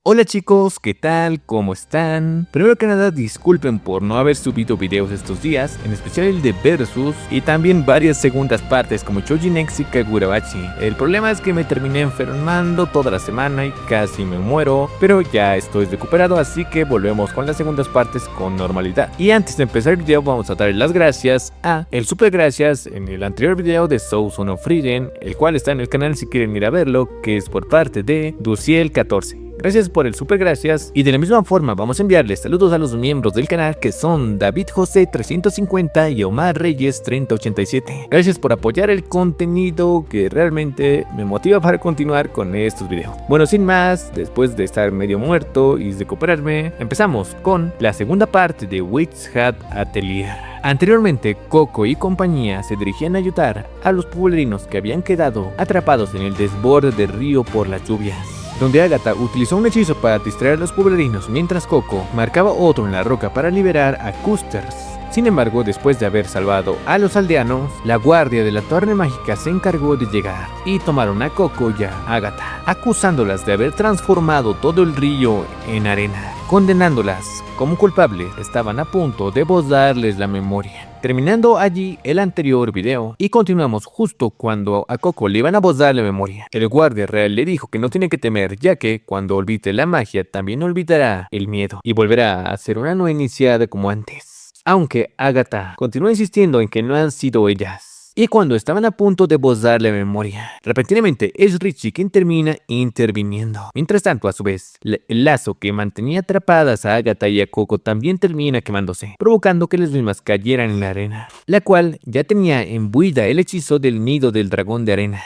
Hola chicos, ¿qué tal? ¿Cómo están? Primero que nada, disculpen por no haber subido videos estos días, en especial el de Versus y también varias segundas partes como Choji Next y Kagurabachi. El problema es que me terminé enfermando toda la semana y casi me muero, pero ya estoy recuperado, así que volvemos con las segundas partes con normalidad. Y antes de empezar el video vamos a dar las gracias a el super gracias en el anterior video de Souls of Frieren, el cual está en el canal si quieren ir a verlo, que es por parte de Duciel14. Gracias por el super gracias, y de la misma forma vamos a enviarles saludos a los miembros del canal que son David José 350 y Omar Reyes 3087. Gracias por apoyar el contenido que realmente me motiva para continuar con estos videos. Bueno, sin más, después de estar medio muerto y recuperarme, empezamos con la segunda parte de Witch Hat Atelier. Anteriormente, Coco y compañía se dirigían a ayudar a los pueblerinos que habían quedado atrapados en el desborde del río por las lluvias, donde Agatha utilizó un hechizo para distraer a los pueblerinos mientras Coco marcaba otro en la roca para liberar a Custers. Sin embargo, después de haber salvado a los aldeanos, la guardia de la torre mágica se encargó de llegar y tomaron a Coco y a Agatha, acusándolas de haber transformado todo el río en arena. Condenándolas como culpables, estaban a punto de borrarles la memoria. Terminando allí el anterior video, y continuamos justo cuando a Coco le iban a borrar la memoria. El guardia real le dijo que no tiene que temer, ya que cuando olvide la magia también olvidará el miedo y volverá a ser una nueva iniciada como antes. Aunque Agatha continúa insistiendo en que no han sido ellas. Y cuando estaban a punto de borrar la memoria, repentinamente es Richie quien termina interviniendo. Mientras tanto, a su vez, el lazo que mantenía atrapadas a Agatha y a Coco también termina quemándose, provocando que las mismas cayeran en la arena, la cual ya tenía imbuida el hechizo del nido del dragón de arena.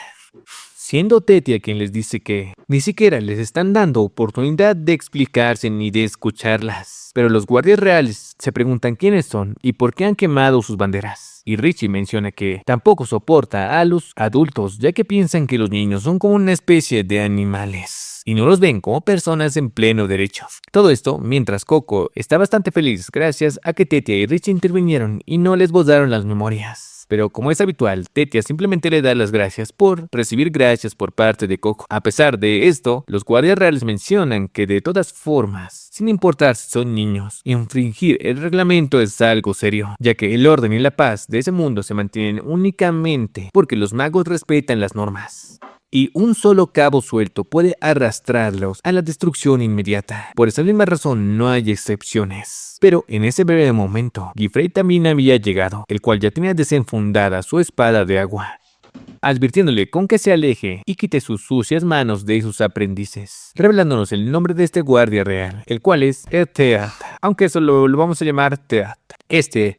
Siendo Tetia quien les dice que ni siquiera les están dando oportunidad de explicarse ni de escucharlas. Pero los guardias reales se preguntan quiénes son y por qué han quemado sus banderas. Y Richie menciona que tampoco soporta a los adultos, ya que piensan que los niños son como una especie de animales y no los ven como personas en pleno derecho. Todo esto mientras Coco está bastante feliz gracias a que Tetia y Richie intervinieron y no les borraron las memorias. Pero como es habitual, Tetia simplemente le da las gracias por recibir gracias por parte de Coco. A pesar de esto, los guardias reales mencionan que de todas formas, sin importar si son niños, infringir el reglamento es algo serio, ya que el orden y la paz de ese mundo se mantienen únicamente porque los magos respetan las normas. Y un solo cabo suelto puede arrastrarlos a la destrucción inmediata. Por esa misma razón no hay excepciones. Pero en ese breve momento, Gifrey también había llegado, el cual ya tenía desenfundada su espada de agua, advirtiéndole con que se aleje y quite sus sucias manos de sus aprendices, revelándonos el nombre de este guardia real, el cual es Teat, aunque eso lo vamos a llamar Teat.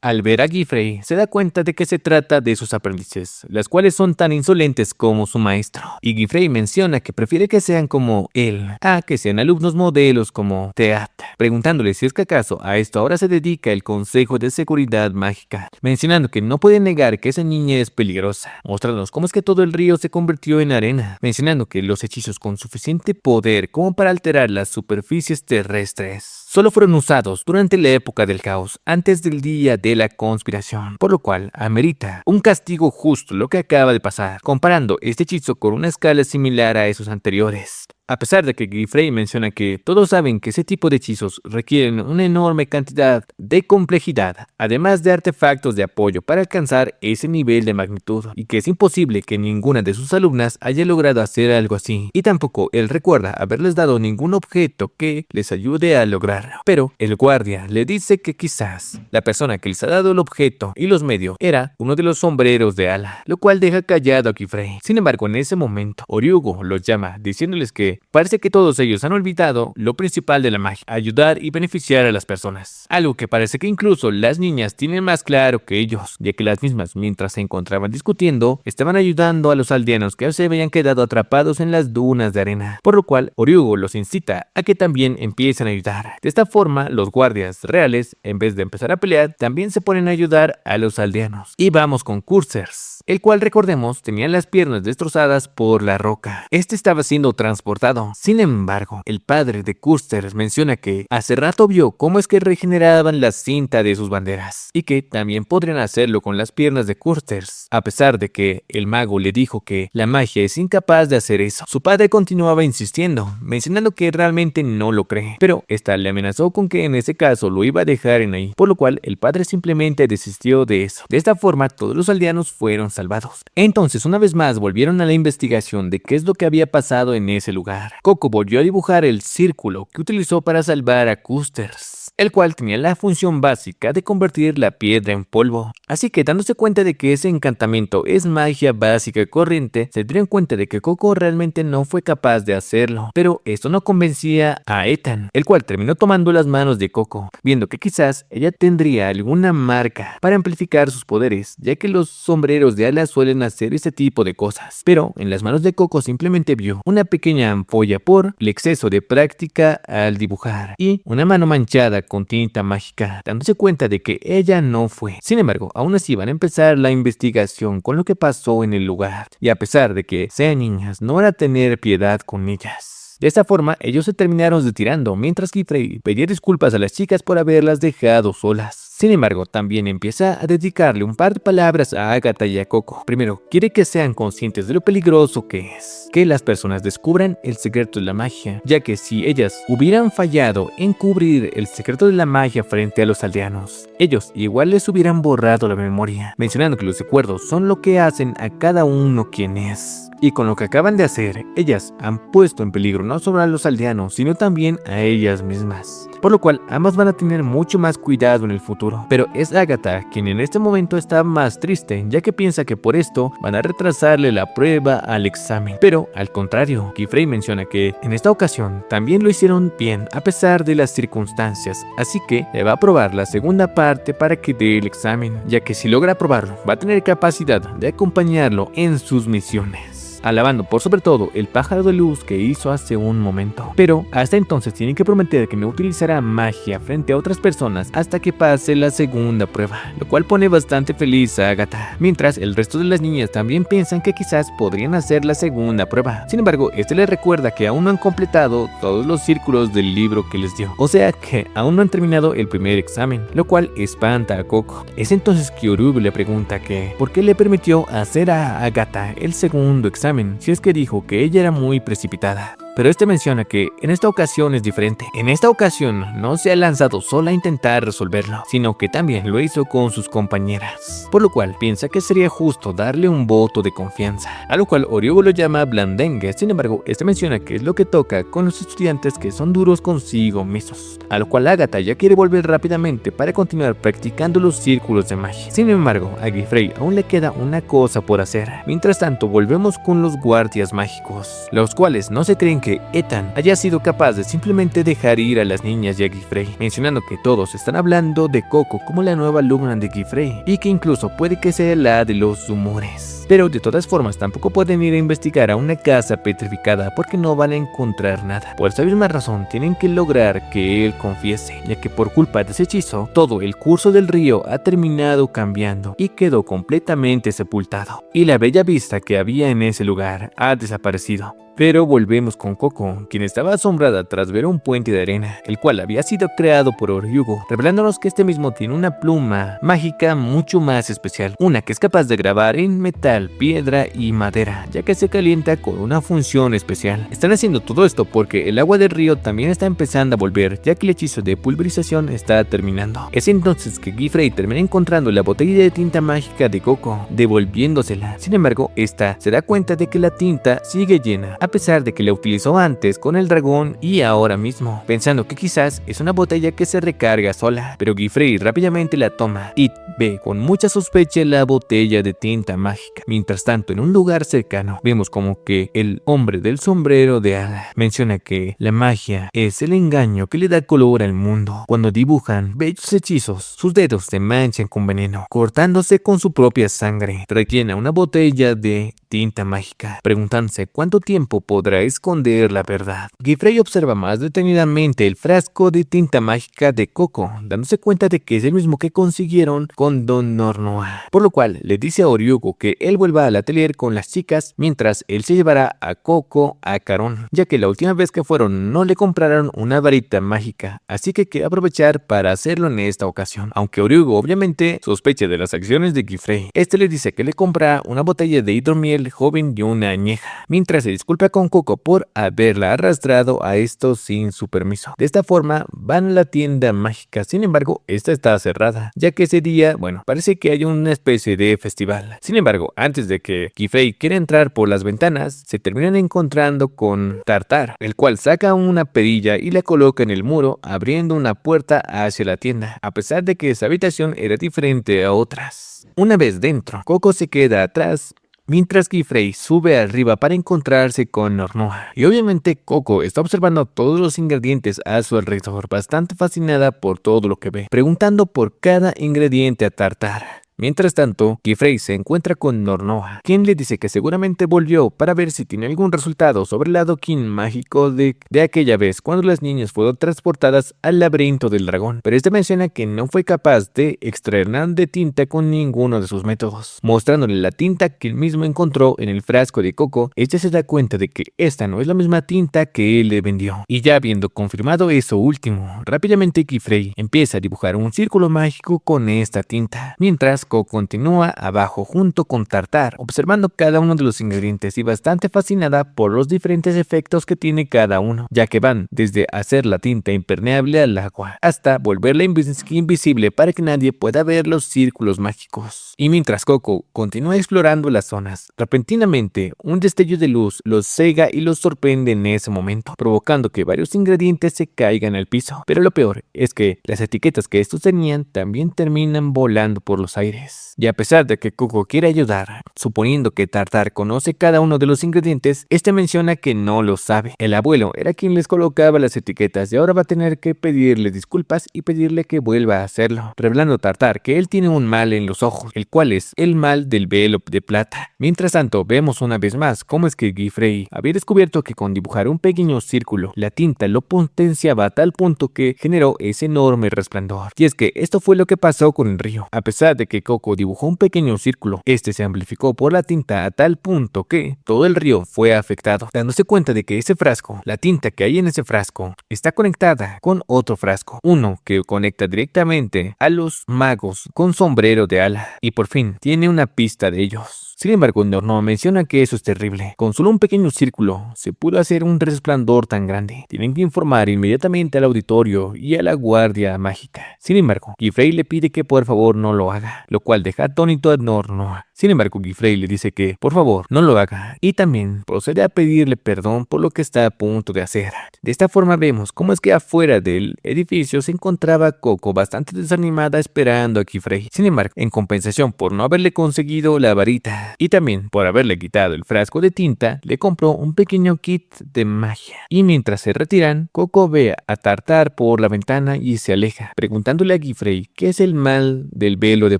Al ver a Gifrey, se da cuenta de que se trata de sus aprendices, las cuales son tan insolentes como su maestro. Y Gifrey menciona que prefiere que sean como él, a que sean alumnos modelos como Teat, preguntándole si es que acaso a esto ahora se dedica el Consejo de Seguridad Mágica, mencionando que no puede negar que esa niña es peligrosa, mostrándonos cómo es que todo el río se convirtió en arena, mencionando que los hechizos con suficiente poder como para alterar las superficies terrestres solo fueron usados durante la época del caos, antes del día de la conspiración, por lo cual amerita un castigo justo lo que acaba de pasar, comparando este hechizo con una escala similar a esos anteriores. A pesar de que Gifrey menciona que todos saben que ese tipo de hechizos requieren una enorme cantidad de complejidad, además de artefactos de apoyo para alcanzar ese nivel de magnitud, y que es imposible que ninguna de sus alumnas haya logrado hacer algo así, y tampoco él recuerda haberles dado ningún objeto que les ayude a lograrlo. Pero el guardia le dice que quizás la persona que les ha dado el objeto y los medios era uno de los sombreros de ala, lo cual deja callado a Gifrey. Sin embargo, en ese momento, Oryugo los llama, diciéndoles que parece que todos ellos han olvidado lo principal de la magia, ayudar y beneficiar a las personas. Algo que parece que incluso las niñas tienen más claro que ellos, ya que las mismas, mientras se encontraban discutiendo, estaban ayudando a los aldeanos que se habían quedado atrapados en las dunas de arena, por lo cual Oryugo los incita a que también empiecen a ayudar. De esta forma, los guardias reales, en vez de empezar a pelear, también se ponen a ayudar a los aldeanos. Y vamos con Custers, el cual, recordemos, tenía las piernas destrozadas por la roca. Este estaba siendo transportado descartado. Sin embargo, el padre de Custer menciona que hace rato vio cómo es que regeneraban la cinta de sus banderas y que también podrían hacerlo con las piernas de Custer. A pesar de que el mago le dijo que la magia es incapaz de hacer eso, su padre continuaba insistiendo, mencionando que realmente no lo cree, pero esta le amenazó con que en ese caso lo iba a dejar en ahí, por lo cual el padre simplemente desistió de eso. De esta forma, todos los aldeanos fueron salvados. Entonces, una vez más, volvieron a la investigación de qué es lo que había pasado en ese lugar. Coco volvió a dibujar el círculo que utilizó para salvar a Custer, el cual tenía la función básica de convertir la piedra en polvo. Así que, dándose cuenta de que ese encantamiento es magia básica y corriente, se dieron cuenta de que Coco realmente no fue capaz de hacerlo. Pero esto no convencía a Ethan, el cual terminó tomando las manos de Coco, viendo que quizás ella tendría alguna marca para amplificar sus poderes, ya que los sombreros de ala suelen hacer este tipo de cosas. Pero en las manos de Coco simplemente vio una pequeña ampolla por el exceso de práctica al dibujar y una mano manchada con tinta mágica, dándose cuenta de que ella no fue. Sin embargo, aún así van a empezar la investigación con lo que pasó en el lugar, y a pesar de que sean niñas, no van a tener piedad con ellas. De esta forma, ellos se terminaron retirando, mientras Giffrey pedía disculpas a las chicas por haberlas dejado solas. Sin embargo, también empieza a dedicarle un par de palabras a Agatha y a Coco. Primero, quiere que sean conscientes de lo peligroso que es que las personas descubran el secreto de la magia, ya que si ellas hubieran fallado en cubrir el secreto de la magia frente a los aldeanos, ellos igual les hubieran borrado la memoria, mencionando que los recuerdos son lo que hacen a cada uno quien es. Y con lo que acaban de hacer, ellas han puesto en peligro no solo a los aldeanos, sino también a ellas mismas. Por lo cual, ambas van a tener mucho más cuidado en el futuro. Pero es Agatha quien en este momento está más triste, ya que piensa que por esto van a retrasarle la prueba al examen. Pero, al contrario, Giffrey menciona que en esta ocasión también lo hicieron bien a pesar de las circunstancias, así que le va a aprobar la segunda parte para que dé el examen, ya que si logra aprobarlo, va a tener capacidad de acompañarlo en sus misiones, alabando por sobre todo el pájaro de luz que hizo hace un momento. Pero hasta entonces tienen que prometer que no utilizará magia frente a otras personas hasta que pase la segunda prueba, lo cual pone bastante feliz a Agatha, mientras el resto de las niñas también piensan que quizás podrían hacer la segunda prueba. Sin embargo, este les recuerda que aún no han completado todos los círculos del libro que les dio, o sea que aún no han terminado el primer examen, lo cual espanta a Coco. Es entonces que Urub le pregunta que ¿por qué le permitió hacer a Agatha el segundo examen si es que dijo que ella era muy precipitada. Pero este menciona que en esta ocasión es diferente. En esta ocasión no se ha lanzado sola a intentar resolverlo, sino que también lo hizo con sus compañeras, por lo cual piensa que sería justo darle un voto de confianza, a lo cual Oriugo lo llama blandengue. Sin embargo, este menciona que es lo que toca con los estudiantes que son duros consigo mismos, a lo cual Agatha ya quiere volver rápidamente para continuar practicando los círculos de magia. Sin embargo, a Giffrey aún le queda una cosa por hacer. Mientras tanto, volvemos con los guardias mágicos, los cuales no se creen que Ethan haya sido capaz de simplemente dejar ir a las niñas y a Giffrey, mencionando que todos están hablando de Coco como la nueva alumna de Giffrey y que incluso puede que sea la de los rumores. Pero de todas formas tampoco pueden ir a investigar a una casa petrificada porque no van a encontrar nada. Por esa misma razón tienen que lograr que él confiese, ya que por culpa de ese hechizo todo el curso del río ha terminado cambiando y quedó completamente sepultado, y la bella vista que había en ese lugar ha desaparecido. Pero volvemos con Coco, quien estaba asombrada tras ver un puente de arena, el cual había sido creado por Oriugo, revelándonos que este mismo tiene una pluma mágica mucho más especial, una que es capaz de grabar en metal, piedra y madera, ya que se calienta con una función especial. Están haciendo todo esto porque el agua del río también está empezando a volver, ya que el hechizo de pulverización está terminando. Es entonces que Giffrey termina encontrando la botella de tinta mágica de Coco, devolviéndosela. Sin embargo, esta se da cuenta de que la tinta sigue llena, a pesar de que la utilizó antes con el dragón y ahora mismo, pensando que quizás es una botella que se recarga sola. Pero Giffrey rápidamente la toma y ve con mucha sospecha la botella de tinta mágica. Mientras tanto, en un lugar cercano, vemos como que el hombre del sombrero de ala menciona que la magia es el engaño que le da color al mundo. Cuando dibujan bellos hechizos, sus dedos se manchan con veneno, cortándose con su propia sangre. Rellena una botella de tinta mágica, preguntándose cuánto tiempo tiempo podrá esconder la verdad. Gifrey observa más detenidamente el frasco de tinta mágica de Coco, dándose cuenta de que es el mismo que consiguieron con Don Nornoa, por lo cual le dice a Oryuko que él vuelva al atelier con las chicas mientras él se llevará a Coco a Caron, ya que la última vez que fueron no le compraron una varita mágica, así que quiere aprovechar para hacerlo en esta ocasión, aunque Oryuko obviamente sospecha de las acciones de Gifrey. Este le dice que le compra una botella de hidromiel joven y una añeja, mientras se disculpa con Coco por haberla arrastrado a esto sin su permiso. De esta forma van a la tienda mágica, sin embargo esta está cerrada, ya que ese día, parece que hay una especie de festival. Sin embargo, antes de que Gifrey quiera entrar por las ventanas, se terminan encontrando con Tartar, el cual saca una perilla y la coloca en el muro, abriendo una puerta hacia la tienda, a pesar de que esa habitación era diferente a otras. Una vez dentro, Coco se queda atrás, mientras Gifrey sube arriba para encontrarse con Nornoa. Y obviamente Coco está observando todos los ingredientes a su alrededor, bastante fascinada por todo lo que ve, preguntando por cada ingrediente a Tartar. Mientras tanto, Gifrey se encuentra con Nornoa, quien le dice que seguramente volvió para ver si tiene algún resultado sobre el adoquín mágico de aquella vez cuando las niñas fueron transportadas al laberinto del dragón, pero este menciona que no fue capaz de extraer nada de tinta con ninguno de sus métodos, mostrándole la tinta que él mismo encontró en el frasco de Coco. Ella se da cuenta de que esta no es la misma tinta que él le vendió, y ya habiendo confirmado eso último, rápidamente Gifrey empieza a dibujar un círculo mágico con esta tinta, mientras Coco continúa abajo junto con Tartar, observando cada uno de los ingredientes y bastante fascinada por los diferentes efectos que tiene cada uno, ya que van desde hacer la tinta impermeable al agua hasta volverla invisible para que nadie pueda ver los círculos mágicos. Y mientras Coco continúa explorando las zonas, repentinamente un destello de luz los cega y los sorprende en ese momento, provocando que varios ingredientes se caigan al piso. Pero lo peor es que las etiquetas que estos tenían también terminan volando por los aires. Y a pesar de que Coco quiere ayudar, suponiendo que Tartar conoce cada uno de los ingredientes, este menciona que no lo sabe. El abuelo era quien les colocaba las etiquetas y ahora va a tener que pedirle disculpas y pedirle que vuelva a hacerlo, revelando Tartar que él tiene un mal en los ojos, el cual es el mal del velo de plata. Mientras tanto, vemos una vez más cómo es que Gifrey había descubierto que con dibujar un pequeño círculo, la tinta lo potenciaba a tal punto que generó ese enorme resplandor. Y es que esto fue lo que pasó con el río. A pesar de que Coco dibujó un pequeño círculo, este se amplificó por la tinta a tal punto que todo el río fue afectado, dándose cuenta de que ese frasco, la tinta que hay en ese frasco, está conectada con otro frasco, uno que conecta directamente a los magos con sombrero de ala, y por fin tiene una pista de ellos. Sin embargo, Nornoa menciona que eso es terrible. Con solo un pequeño círculo se pudo hacer un resplandor tan grande. Tienen que informar inmediatamente al auditorio y a la guardia mágica. Sin embargo, Gifrey le pide que por favor no lo haga, lo cual deja atónito a Nornoa. Sin embargo, Gifrey le dice que por favor no lo haga y también procede a pedirle perdón por lo que está a punto de hacer. De esta forma vemos cómo es que afuera del edificio se encontraba Coco bastante desanimada esperando a Gifrey. Sin embargo, en compensación por no haberle conseguido la varita y también por haberle quitado el frasco de tinta, le compró un pequeño kit de magia. Y mientras se retiran, Coco ve a Tartar por la ventana y se aleja, preguntándole a Gifrey qué es el mal del velo de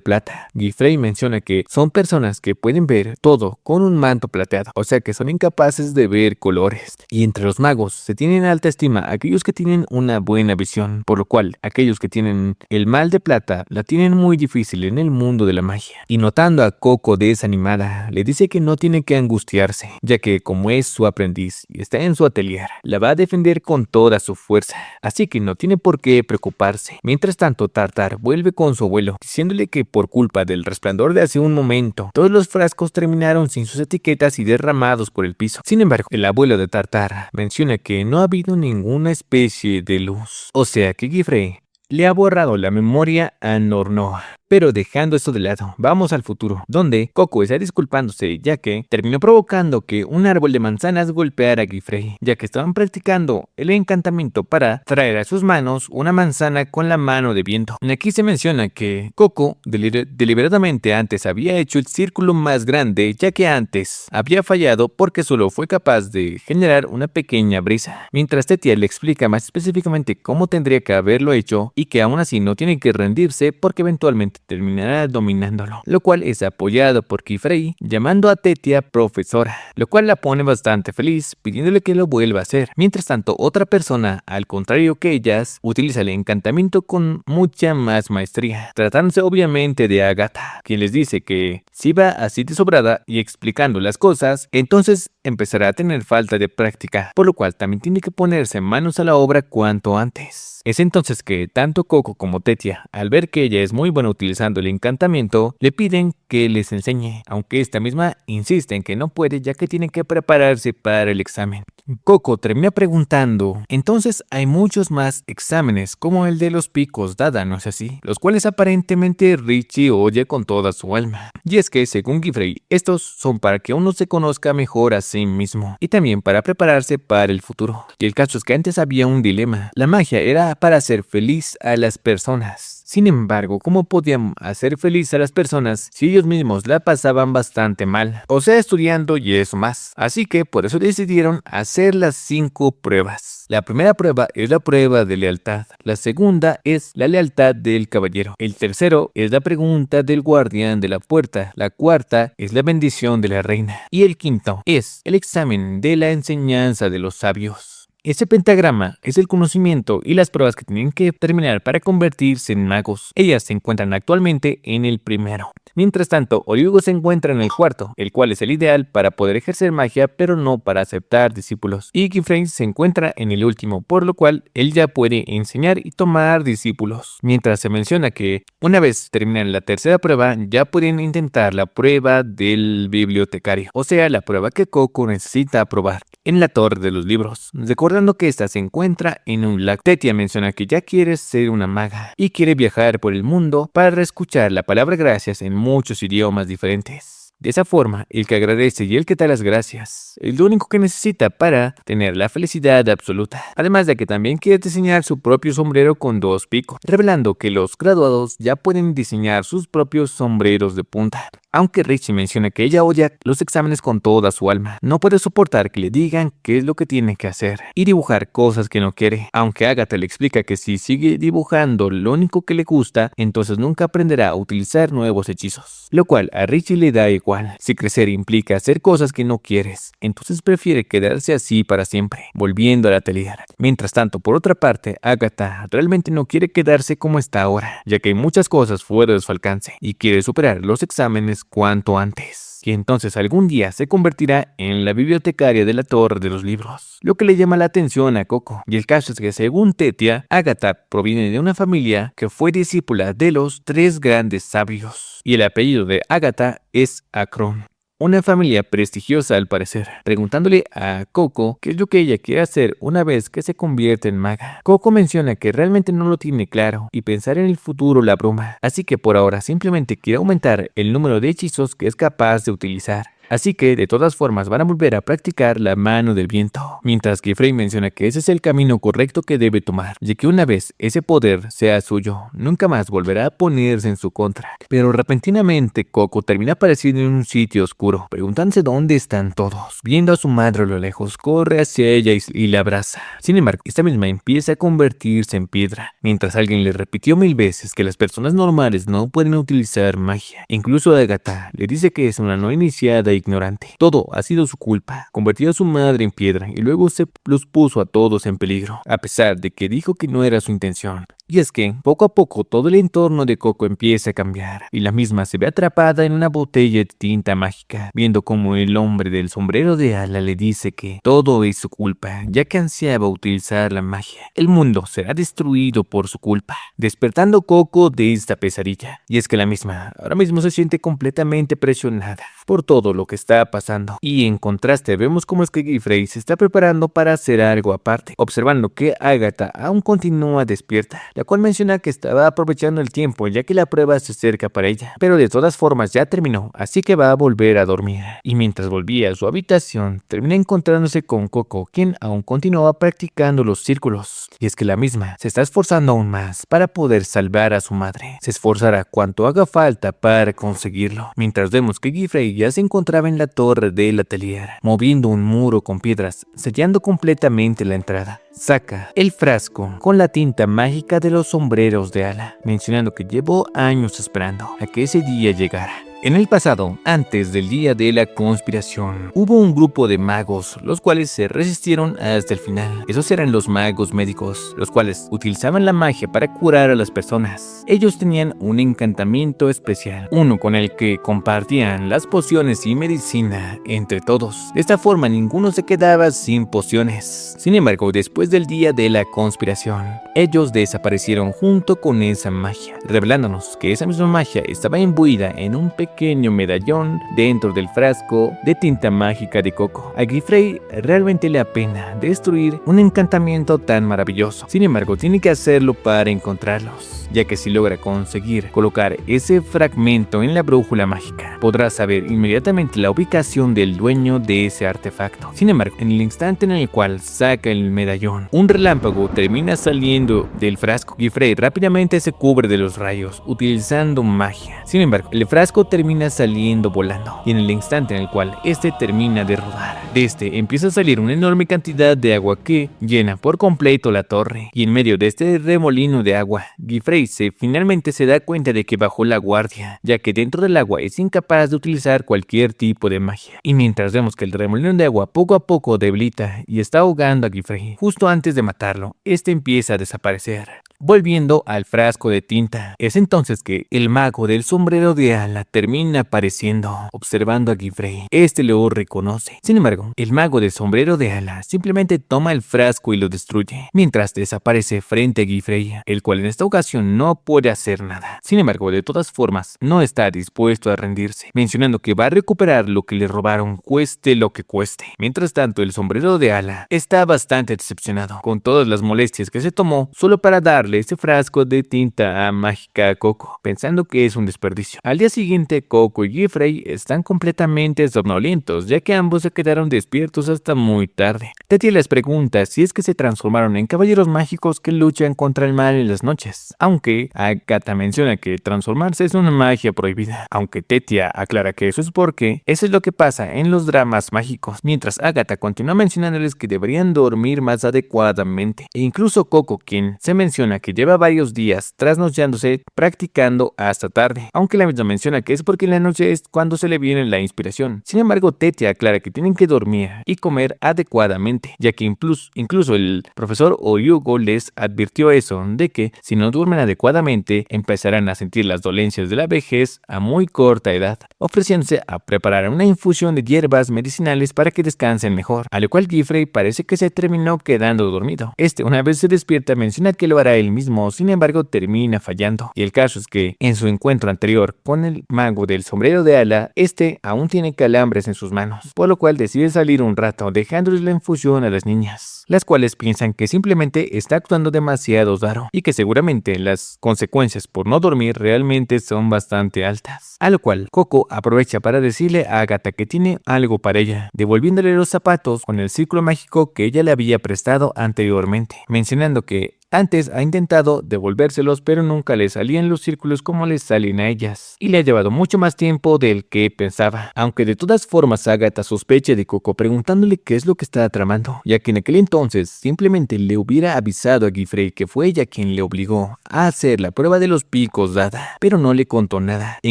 plata. Gifrey menciona que son personas que pueden ver todo con un manto plateado, o sea que son incapaces de ver colores. Y entre los magos se tienen en alta estima aquellos que tienen una buena visión, por lo cual aquellos que tienen el mal de plata la tienen muy difícil en el mundo de la magia. Y notando a Coco desanimada, le dice que no tiene que angustiarse, ya que como es su aprendiz y está en su atelier, la va a defender con toda su fuerza, así que no tiene por qué preocuparse. Mientras tanto, Tartar vuelve con su abuelo, diciéndole que por culpa del resplandor de hace un momento, todos los frascos terminaron sin sus etiquetas y derramados por el piso. Sin embargo, el abuelo de Tartar menciona que no ha habido ninguna especie de luz, o sea que Gifrey le ha borrado la memoria a Nornoa. Pero dejando esto de lado, vamos al futuro, donde Coco está disculpándose ya que terminó provocando que un árbol de manzanas golpeara a Gifrey, ya que estaban practicando el encantamiento para traer a sus manos una manzana con la mano de viento. Aquí se menciona que Coco deliberadamente antes había hecho el círculo más grande, ya que antes había fallado porque solo fue capaz de generar una pequeña brisa, mientras Tetia le explica más específicamente cómo tendría que haberlo hecho y que aún así no tiene que rendirse porque eventualmente eventualmente terminará dominándolo, lo cual es apoyado por Gifrey, llamando a Tetia profesora, lo cual la pone bastante feliz, pidiéndole que lo vuelva a hacer. Mientras tanto, otra persona, al contrario que ellas, utiliza el encantamiento con mucha más maestría, tratándose obviamente de Agatha, quien les dice que si va así de sobrada y explicando las cosas, entonces empezará a tener falta de práctica, por lo cual también tiene que ponerse manos a la obra cuanto antes. Es entonces que tanto Coco como Tetia, al ver que ella es muy buena utilizando el encantamiento, le piden que les enseñe, aunque esta misma insiste en que no puede ya que tiene que prepararse para el examen. Coco termina preguntando, entonces hay muchos más exámenes como el de los picos Dada, ¿no es así? Los cuales aparentemente Richie oye con toda su alma. Y es que según Gifrey, estos son para que uno se conozca mejor a sí mismo y también para prepararse para el futuro. Y el caso es que antes había un dilema, la magia era para hacer feliz a las personas. Sin embargo, ¿cómo podían hacer feliz a las personas si ellos mismos la pasaban bastante mal? O sea, estudiando y eso más. Así que por eso decidieron hacer las 5 pruebas. La primera prueba es la prueba de lealtad. La segunda es la lealtad del caballero. El tercero es la pregunta del guardián de la puerta. La cuarta es la bendición de la reina. Y el quinto es el examen de la enseñanza de los sabios. Ese pentagrama es el conocimiento y las pruebas que tienen que terminar para convertirse en magos. Ellas se encuentran actualmente en el primero. Mientras tanto, Oriugo se encuentra en el cuarto, el cual es el ideal para poder ejercer magia, pero no para aceptar discípulos. Y Gifrey se encuentra en el último, por lo cual él ya puede enseñar y tomar discípulos. Mientras se menciona que una vez terminan la tercera prueba, ya pueden intentar la prueba del bibliotecario, o sea, la prueba que Coco necesita aprobar en la Torre de los Libros, recordando que esta se encuentra en un lago. Tetia menciona que ya quiere ser una maga y quiere viajar por el mundo para escuchar la palabra gracias en muchos idiomas diferentes. De esa forma, el que agradece y el que da las gracias es lo único que necesita para tener la felicidad absoluta. Además de que también quiere diseñar su propio sombrero con 2 picos, revelando que los graduados ya pueden diseñar sus propios sombreros de punta. Aunque Richie menciona que ella odia los exámenes con toda su alma, no puede soportar que le digan qué es lo que tiene que hacer y dibujar cosas que no quiere. Aunque Agatha le explica que si sigue dibujando lo único que le gusta, entonces nunca aprenderá a utilizar nuevos hechizos. Lo cual a Richie le da igual. Si crecer implica hacer cosas que no quieres, entonces prefiere quedarse así para siempre, volviendo al atelier. Mientras tanto, por otra parte, Agatha realmente no quiere quedarse como está ahora, ya que hay muchas cosas fuera de su alcance y quiere superar los exámenes cuanto antes, y entonces algún día se convertirá en la bibliotecaria de la Torre de los Libros, lo que le llama la atención a Coco. Y el caso es que según Tetia, Agatha proviene de una familia que fue discípula de los 3 grandes sabios, y el apellido de Agatha es Akron. Una familia prestigiosa al parecer, preguntándole a Coco qué es lo que ella quiere hacer una vez que se convierte en maga. Coco menciona que realmente no lo tiene claro y pensar en el futuro la abruma, así que por ahora simplemente quiere aumentar el número de hechizos que es capaz de utilizar. Así que de todas formas van a volver a practicar la mano del viento, mientras que Frey menciona que ese es el camino correcto que debe tomar, ya que una vez ese poder sea suyo, nunca más volverá a ponerse en su contra. Pero repentinamente Coco termina apareciendo en un sitio oscuro, preguntándose dónde están todos. Viendo a su madre a lo lejos, corre hacia ella y la abraza. Sin embargo, esta misma empieza a convertirse en piedra, mientras alguien le repitió 1000 veces que las personas normales no pueden utilizar magia. Incluso Agatha le dice que es una no iniciada ignorante. Todo ha sido su culpa. Convirtió a su madre en piedra y luego se los puso a todos en peligro, a pesar de que dijo que no era su intención. Y es que, poco a poco, todo el entorno de Coco empieza a cambiar, y la misma se ve atrapada en una botella de tinta mágica, viendo como el hombre del sombrero de ala le dice que todo es su culpa, ya que ansiaba utilizar la magia. El mundo será destruido por su culpa, despertando Coco de esta pesadilla. Y es que la misma ahora mismo se siente completamente presionada por todo lo que está pasando. Y en contraste vemos cómo es que Gifrey se está preparando para hacer algo aparte, observando que Agatha aún continúa despierta, la cual menciona que estaba aprovechando el tiempo ya que la prueba se acerca para ella, pero de todas formas ya terminó, así que va a volver a dormir. Y mientras volvía a su habitación, termina encontrándose con Coco, quien aún continuaba practicando los círculos. Y es que la misma se está esforzando aún más para poder salvar a su madre. Se esforzará cuanto haga falta para conseguirlo, mientras vemos que Gifrey ya se encontraba en la torre del atelier, moviendo un muro con piedras, sellando completamente la entrada. Saca el frasco con la tinta mágica de los sombreros de ala, mencionando que llevó años esperando a que ese día llegara. En el pasado, antes del día de la conspiración, hubo un grupo de magos, los cuales se resistieron hasta el final. Esos eran los magos médicos, los cuales utilizaban la magia para curar a las personas. Ellos tenían un encantamiento especial, uno con el que compartían las pociones y medicina entre todos. De esta forma, ninguno se quedaba sin pociones. Sin embargo, después del día de la conspiración, ellos desaparecieron junto con esa magia, revelándonos que esa misma magia estaba imbuida en un pequeño medallón dentro del frasco de tinta mágica de Coco. A Gifrey realmente le apena destruir un encantamiento tan maravilloso. Sin embargo, tiene que hacerlo para encontrarlos, ya que si logra conseguir colocar ese fragmento en la brújula mágica, podrá saber inmediatamente la ubicación del dueño de ese artefacto. Sin embargo, en el instante en el cual saca el medallón, un relámpago termina saliendo del frasco. Gifrey rápidamente se cubre de los rayos, utilizando magia. Sin embargo, el frasco termina saliendo volando, y en el instante en el cual este termina de rodar, de este empieza a salir una enorme cantidad de agua que llena por completo la torre. Y en medio de este remolino de agua, Gifrey finalmente se da cuenta de que bajó la guardia, ya que dentro del agua es incapaz de utilizar cualquier tipo de magia. Y mientras vemos que el remolino de agua poco a poco debilita y está ahogando a Gifrey, justo antes de matarlo, este empieza a desaparecer, volviendo al frasco de tinta. Es entonces que el mago del sombrero de ala termina apareciendo, observando a Gifrey. Este lo reconoce. Sin embargo, el mago del sombrero de ala simplemente toma el frasco y lo destruye, mientras desaparece frente a Gifrey, el cual en esta ocasión no puede hacer nada. Sin embargo, de todas formas, no está dispuesto a rendirse, mencionando que va a recuperar lo que le robaron, cueste lo que cueste. Mientras tanto, el sombrero de ala está bastante decepcionado con todas las molestias que se tomó solo para darle ese frasco de tinta mágica a Coco, pensando que es un desperdicio. Al día siguiente, Coco y Gifrey están completamente somnolientos, ya que ambos se quedaron despiertos hasta muy tarde. Tetia les pregunta si es que se transformaron en caballeros mágicos que luchan contra el mal en las noches, aunque Agatha menciona que transformarse es una magia prohibida, aunque Tetia aclara que eso es porque eso es lo que pasa en los dramas mágicos, mientras Agatha continúa mencionándoles que deberían dormir más adecuadamente, e incluso Coco, quien se menciona que lleva varios días trasnochándose practicando hasta tarde, aunque la misma menciona que es porque en la noche es cuando se le viene la inspiración. Sin embargo, Tetia aclara que tienen que dormir y comer adecuadamente, ya que incluso el profesor Oryugo les advirtió eso, de que si no duermen adecuadamente empezarán a sentir las dolencias de la vejez a muy corta edad, ofreciéndose a preparar una infusión de hierbas medicinales para que descansen mejor, a lo cual Gifrey parece que se terminó quedando dormido. Una vez se despierta, menciona que lo hará él mismo, sin embargo termina fallando, y el caso es que en su encuentro anterior con el mago del sombrero de ala, este aún tiene calambres en sus manos, por lo cual decide salir un rato dejándoles la infusión a las niñas, las cuales piensan que simplemente está actuando demasiado raro y que seguramente las consecuencias por no dormir realmente son bastante altas, a lo cual Coco aprovecha para decirle a Agatha que tiene algo para ella, devolviéndole los zapatos con el círculo mágico que ella le había prestado anteriormente, mencionando que antes ha intentado devolvérselos, pero nunca le salían los círculos como les salen a ellas, y le ha llevado mucho más tiempo del que pensaba, aunque de todas formas Agatha sospecha de Coco preguntándole qué es lo que está tramando, ya que en aquel entonces simplemente le hubiera avisado a Gifrey que fue ella quien le obligó a hacer la prueba de los picos dada, pero no le contó nada, e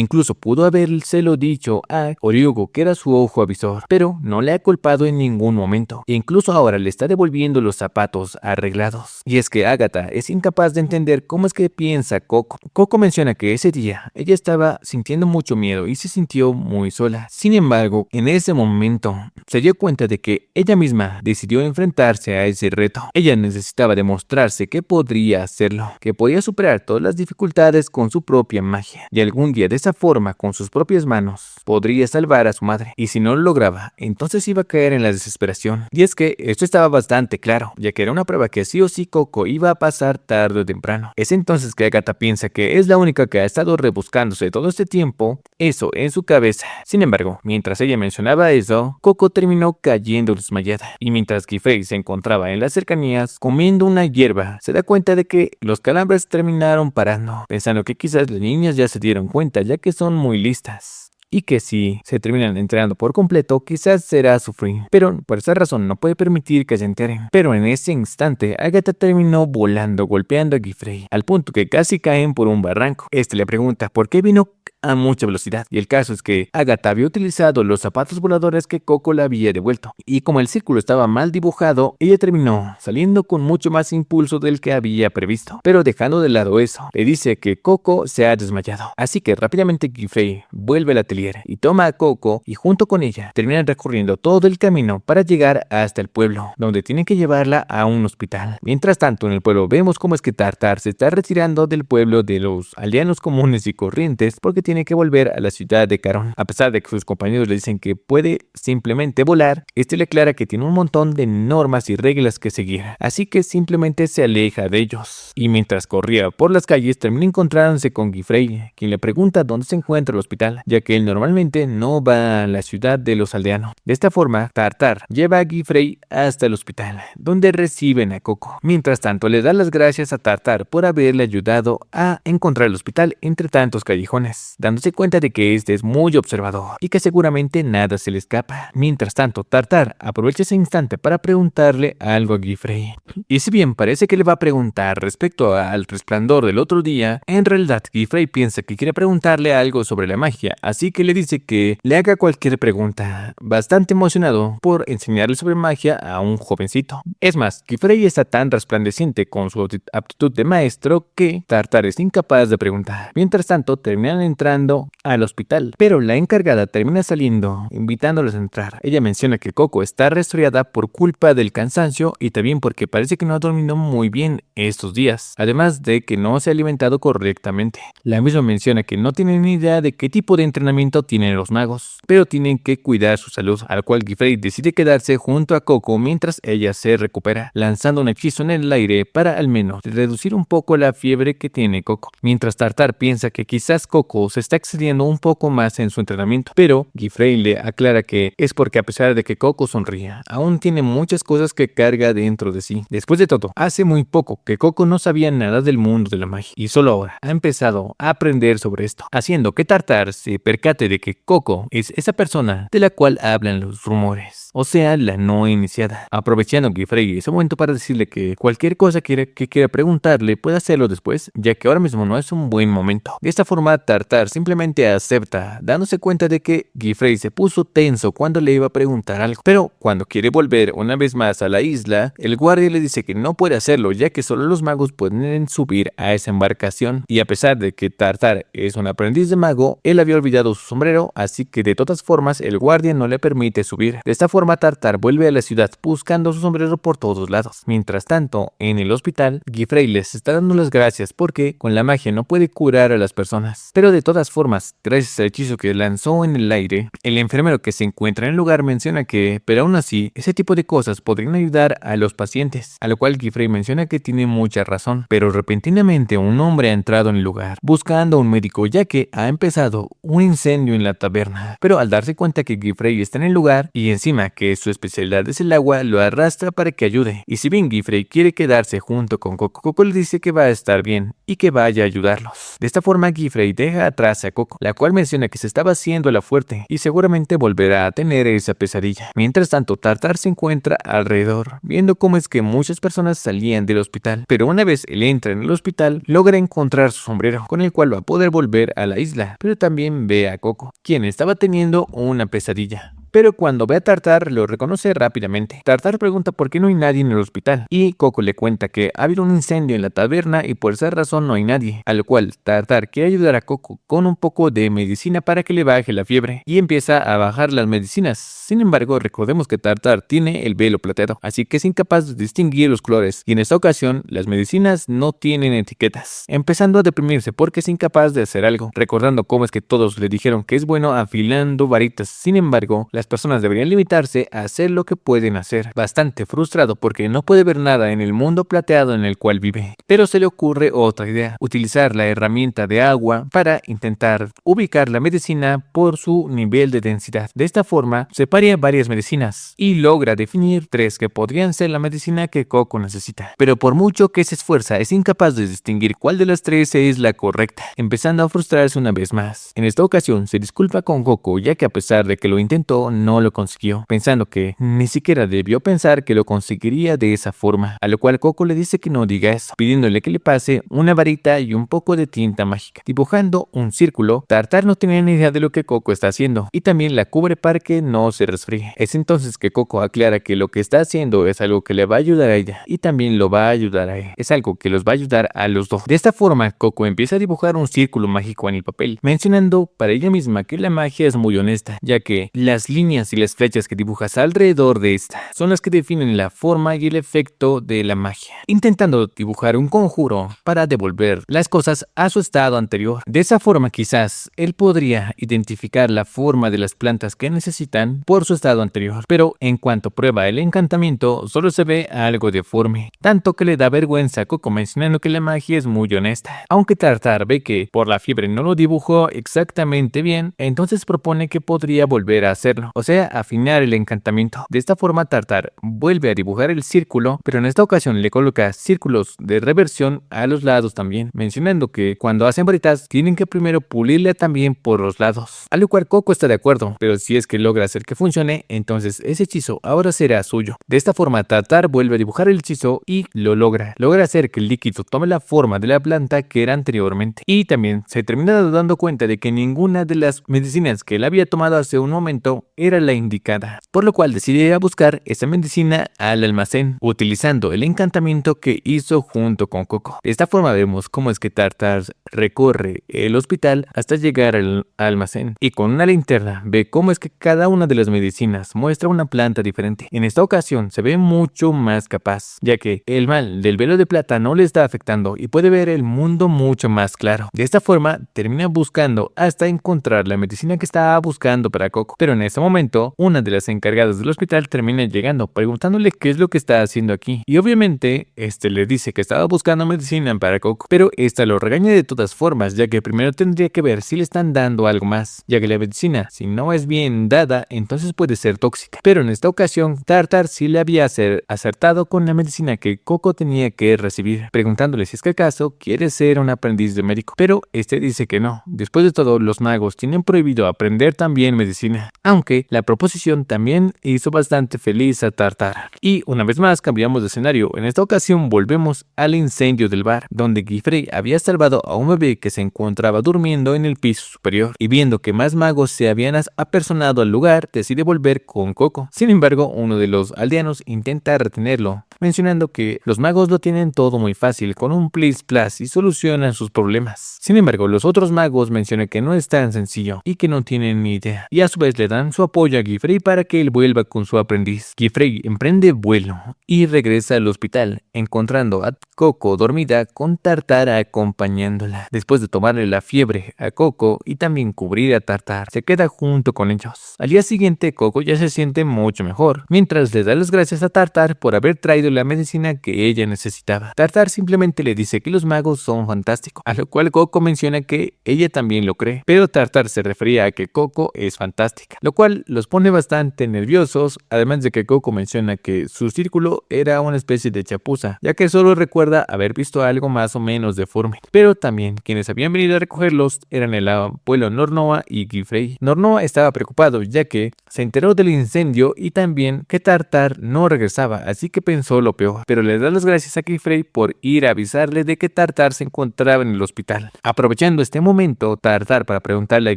incluso pudo habérselo dicho a Oryugo que era su ojo avisor, pero no le ha culpado en ningún momento, e incluso ahora le está devolviendo los zapatos arreglados. Y es que Agatha es incapaz de entender cómo es que piensa Coco. Coco menciona que ese día ella estaba sintiendo mucho miedo y se sintió muy sola. Sin embargo, en ese momento se dio cuenta de que ella misma decidió enfrentarse a ese reto. Ella necesitaba demostrarse que podría hacerlo, que podía superar todas las dificultades con su propia magia, y algún día de esa forma, con sus propias manos, podría salvar a su madre, y si no lo lograba, entonces iba a caer en la desesperación. Y es que esto estaba bastante claro, ya que era una prueba que sí o sí Coco iba a pasar tarde o temprano. Es entonces que Agatha piensa que es la única que ha estado rebuscándose todo este tiempo eso en su cabeza. Sin embargo, mientras ella mencionaba eso, Coco terminó cayendo desmayada, y mientras Gifrey se encontraba en las cercanías comiendo una hierba, se da cuenta de que los calambres terminaron parando, pensando que quizás las niñas ya se dieron cuenta, ya que son muy listas. y que si se terminan enterando por completo quizás será sufrir, pero por esa razón no puede permitir que se enteren. Pero en ese instante Agatha terminó volando golpeando a Gifrey al punto que casi caen por un barranco. Este le pregunta por qué vino a mucha velocidad, y el caso es que Agatha había utilizado los zapatos voladores que Coco le había devuelto, y como el círculo estaba mal dibujado, ella terminó saliendo con mucho más impulso del que había previsto. Pero dejando de lado eso, le dice que Coco se ha desmayado, así que rápidamente Gifrey vuelve al atelier y toma a Coco y junto con ella terminan recorriendo todo el camino para llegar hasta el pueblo, donde tienen que llevarla a un hospital. Mientras tanto, en el pueblo vemos cómo es que Tartar se está retirando del pueblo de los aldeanos comunes y corrientes porque tiene que volver a la ciudad de Caron. A pesar de que sus compañeros le dicen que puede simplemente volar, este le aclara que tiene un montón de normas y reglas que seguir, así que simplemente se aleja de ellos. Y mientras corría por las calles, termina encontrándose con Gifrey, quien le pregunta dónde se encuentra el hospital, ya que él normalmente no va a la ciudad de los aldeanos. De esta forma, Tartar lleva a Gifrey hasta el hospital, donde reciben a Coco. Mientras tanto, le da las gracias a Tartar por haberle ayudado a encontrar el hospital entre tantos callejones, dándose cuenta de que este es muy observador y que seguramente nada se le escapa. Mientras tanto, Tartar aprovecha ese instante para preguntarle algo a Gifrey. Y si bien parece que le va a preguntar respecto al resplandor del otro día, en realidad Gifrey piensa que quiere preguntarle algo sobre la magia, así que le dice que le haga cualquier pregunta, bastante emocionado por enseñarle sobre magia a un jovencito. Es más, Gifrey está tan resplandeciente con su aptitud de maestro que Tartar es incapaz de preguntar. Mientras tanto, terminan entrando al hospital, pero la encargada termina saliendo, invitándolos a entrar. Ella menciona que Coco está resfriada por culpa del cansancio y también porque parece que no ha dormido muy bien estos días, además de que no se ha alimentado correctamente. La misma menciona que no tiene ni idea de qué tipo de entrenamiento tienen los magos, pero tienen que cuidar su salud, al cual Gifrey decide quedarse junto a Coco mientras ella se recupera, lanzando un hechizo en el aire para al menos reducir un poco la fiebre que tiene Coco. Mientras Tartar piensa que quizás Coco se está excediendo un poco más en su entrenamiento, pero Gifrey le aclara que es porque a pesar de que Coco sonría, aún tiene muchas cosas que carga dentro de sí. Después de todo, hace muy poco que Coco no sabía nada del mundo de la magia y solo ahora ha empezado a aprender sobre esto, haciendo que Tartar se percate de que Coco es esa persona de la cual hablan los rumores, o sea, la no iniciada. Aprovechando Gifrey ese momento para decirle que cualquier cosa que quiera preguntarle puede hacerlo después, ya que ahora mismo no es un buen momento. De esta forma, Tartar simplemente acepta, dándose cuenta de que Gifrey se puso tenso cuando le iba a preguntar algo. Pero cuando quiere volver una vez más a la isla, el guardia le dice que no puede hacerlo, ya que solo los magos pueden subir a esa embarcación. Y a pesar de que Tartar es un aprendiz de mago, él había olvidado su sombrero, así que de todas formas el guardia no le permite subir. De esta forma, Tartar vuelve a la ciudad buscando su sombrero por todos lados. Mientras tanto, en el hospital, Gifrey les está dando las gracias porque con la magia no puede curar a las personas. Pero de todas formas, gracias al hechizo que lanzó en el aire, el enfermero que se encuentra en el lugar menciona que, pero aún así, ese tipo de cosas podrían ayudar a los pacientes, a lo cual Gifrey menciona que tiene mucha razón. Pero repentinamente un hombre ha entrado en el lugar buscando a un médico, ya que ha empezado un incendio en la taberna. Pero al darse cuenta que Gifrey está en el lugar y encima que su especialidad es el agua, lo arrastra para que ayude. Y si bien Gifrey quiere quedarse junto con Coco, Coco le dice que va a estar bien y que vaya a ayudarlos. De esta forma, Gifrey deja atrás a Coco, la cual menciona que se estaba haciendo la fuerte y seguramente volverá a tener esa pesadilla. Mientras tanto, Tartar se encuentra alrededor, viendo cómo es que muchas personas salían del hospital, pero una vez él entra en el hospital, logra encontrar su sombrero, con el cual va a poder volver a la isla, pero también ve a Coco, quien estaba teniendo una pesadilla. Pero cuando ve a Tartar, lo reconoce rápidamente. Tartar pregunta por qué no hay nadie en el hospital, y Coco le cuenta que ha habido un incendio en la taberna y por esa razón no hay nadie, a lo cual Tartar quiere ayudar a Coco con un poco de medicina para que le baje la fiebre, y empieza a bajar las medicinas. Sin embargo, recordemos que Tartar tiene el velo plateado, así que es incapaz de distinguir los colores, y en esta ocasión, las medicinas no tienen etiquetas, empezando a deprimirse porque es incapaz de hacer algo, recordando cómo es que todos le dijeron que es bueno afilando varitas. Sin embargo, las las personas deberían limitarse a hacer lo que pueden hacer. Bastante frustrado porque no puede ver nada en el mundo plateado en el cual vive. Pero se le ocurre otra idea: utilizar la herramienta de agua para intentar ubicar la medicina por su nivel de densidad. De esta forma, separa varias medicinas y logra definir 3 que podrían ser la medicina que Coco necesita. Pero por mucho que se esfuerza, es incapaz de distinguir cuál de las 3 es la correcta, empezando a frustrarse una vez más. En esta ocasión se disculpa con Coco, ya que a pesar de que lo intentó, no lo consiguió, pensando que ni siquiera debió pensar que lo conseguiría de esa forma, a lo cual Coco le dice que no diga eso, pidiéndole que le pase una varita y un poco de tinta mágica. Dibujando un círculo, Tartar no tenía ni idea de lo que Coco está haciendo, y también la cubre para que no se resfríe. Es entonces que Coco aclara que lo que está haciendo es algo que le va a ayudar a ella, y también lo va a ayudar a él. Es algo que los va a ayudar a los dos. De esta forma, Coco empieza a dibujar un círculo mágico en el papel, mencionando para ella misma que la magia es muy honesta, ya que las líneas y las flechas que dibujas alrededor de esta son las que definen la forma y el efecto de la magia, intentando dibujar un conjuro para devolver las cosas a su estado anterior. De esa forma, quizás él podría identificar la forma de las plantas que necesitan por su estado anterior, pero en cuanto prueba el encantamiento, solo se ve algo deforme, tanto que le da vergüenza a Coco, mencionando que la magia es muy honesta. Aunque Tartar ve que por la fiebre no lo dibujó exactamente bien, entonces propone que podría volver a hacerlo, o sea, afinar el encantamiento. De esta forma, Tartar vuelve a dibujar el círculo, pero en esta ocasión le coloca círculos de reversión a los lados también, mencionando que cuando hacen varitas tienen que primero pulirla también por los lados, a lo cual Coco está de acuerdo, pero si es que logra hacer que funcione, entonces ese hechizo ahora será suyo. De esta forma, Tartar vuelve a dibujar el hechizo y lo logra hacer que el líquido tome la forma de la planta que era anteriormente, y también se termina dando cuenta de que ninguna de las medicinas que él había tomado hace un momento era la indicada, por lo cual decide ir a buscar esa medicina al almacén, utilizando el encantamiento que hizo junto con Coco. De esta forma vemos cómo es que Tartar recorre el hospital hasta llegar al almacén, y con una linterna ve cómo es que cada una de las medicinas muestra una planta diferente. En esta ocasión se ve mucho más capaz, ya que el mal del velo de plata no le está afectando y puede ver el mundo mucho más claro. De esta forma termina buscando hasta encontrar la medicina que estaba buscando para Coco, pero en este momento una de las encargadas del hospital termina llegando preguntándole qué es lo que está haciendo aquí, y obviamente le dice que estaba buscando medicina para Coco, pero esta lo regaña de todas formas, ya que primero tendría que ver si le están dando algo más, ya que la medicina, si no es bien dada, entonces puede ser tóxica. Pero en esta ocasión Tartar sí le había acertado con la medicina que Coco tenía que recibir, preguntándole si es que acaso quiere ser un aprendiz de médico, pero dice que no. Después de todo, los magos tienen prohibido aprender también medicina, aunque la proposición también hizo bastante feliz a Tartar. Y una vez más cambiamos de escenario. En esta ocasión volvemos al incendio del bar, donde Gifrey había salvado a un bebé que se encontraba durmiendo en el piso superior, y viendo que más magos se habían apersonado al lugar, decide volver con Coco. Sin embargo, uno de los aldeanos intenta retenerlo, mencionando que los magos lo tienen todo muy fácil con un plis plas y solucionan sus problemas. Sin embargo, los otros magos mencionan que no es tan sencillo y que no tienen ni idea, y a su vez le dan su apoyo a Gifrey para que él vuelva con su aprendiz. Gifrey emprende vuelo y regresa al hospital, encontrando a Coco dormida con Tartar acompañándola. Después de tomarle la fiebre a Coco y también cubrir a Tartar, se queda junto con ellos. Al día siguiente, Coco ya se siente mucho mejor, mientras le da las gracias a Tartar por haber traído la medicina que ella necesitaba. Tartar simplemente le dice que los magos son fantásticos, a lo cual Coco menciona que ella también lo cree, pero Tartar se refería a que Coco es fantástica, lo cual los pone bastante nerviosos, además de que Coco menciona que su círculo era una especie de chapuza, ya que solo recuerda haber visto algo más o menos deforme. Pero también quienes habían venido a recogerlos eran el abuelo Nornoa y Gifrey. Nornoa estaba preocupado, ya que se enteró del incendio y también que Tartar no regresaba, así que pensó lo peor, pero le da las gracias a Gifrey por ir a avisarle de que Tartar se encontraba en el hospital. Aprovechando este momento, Tartar para preguntarle a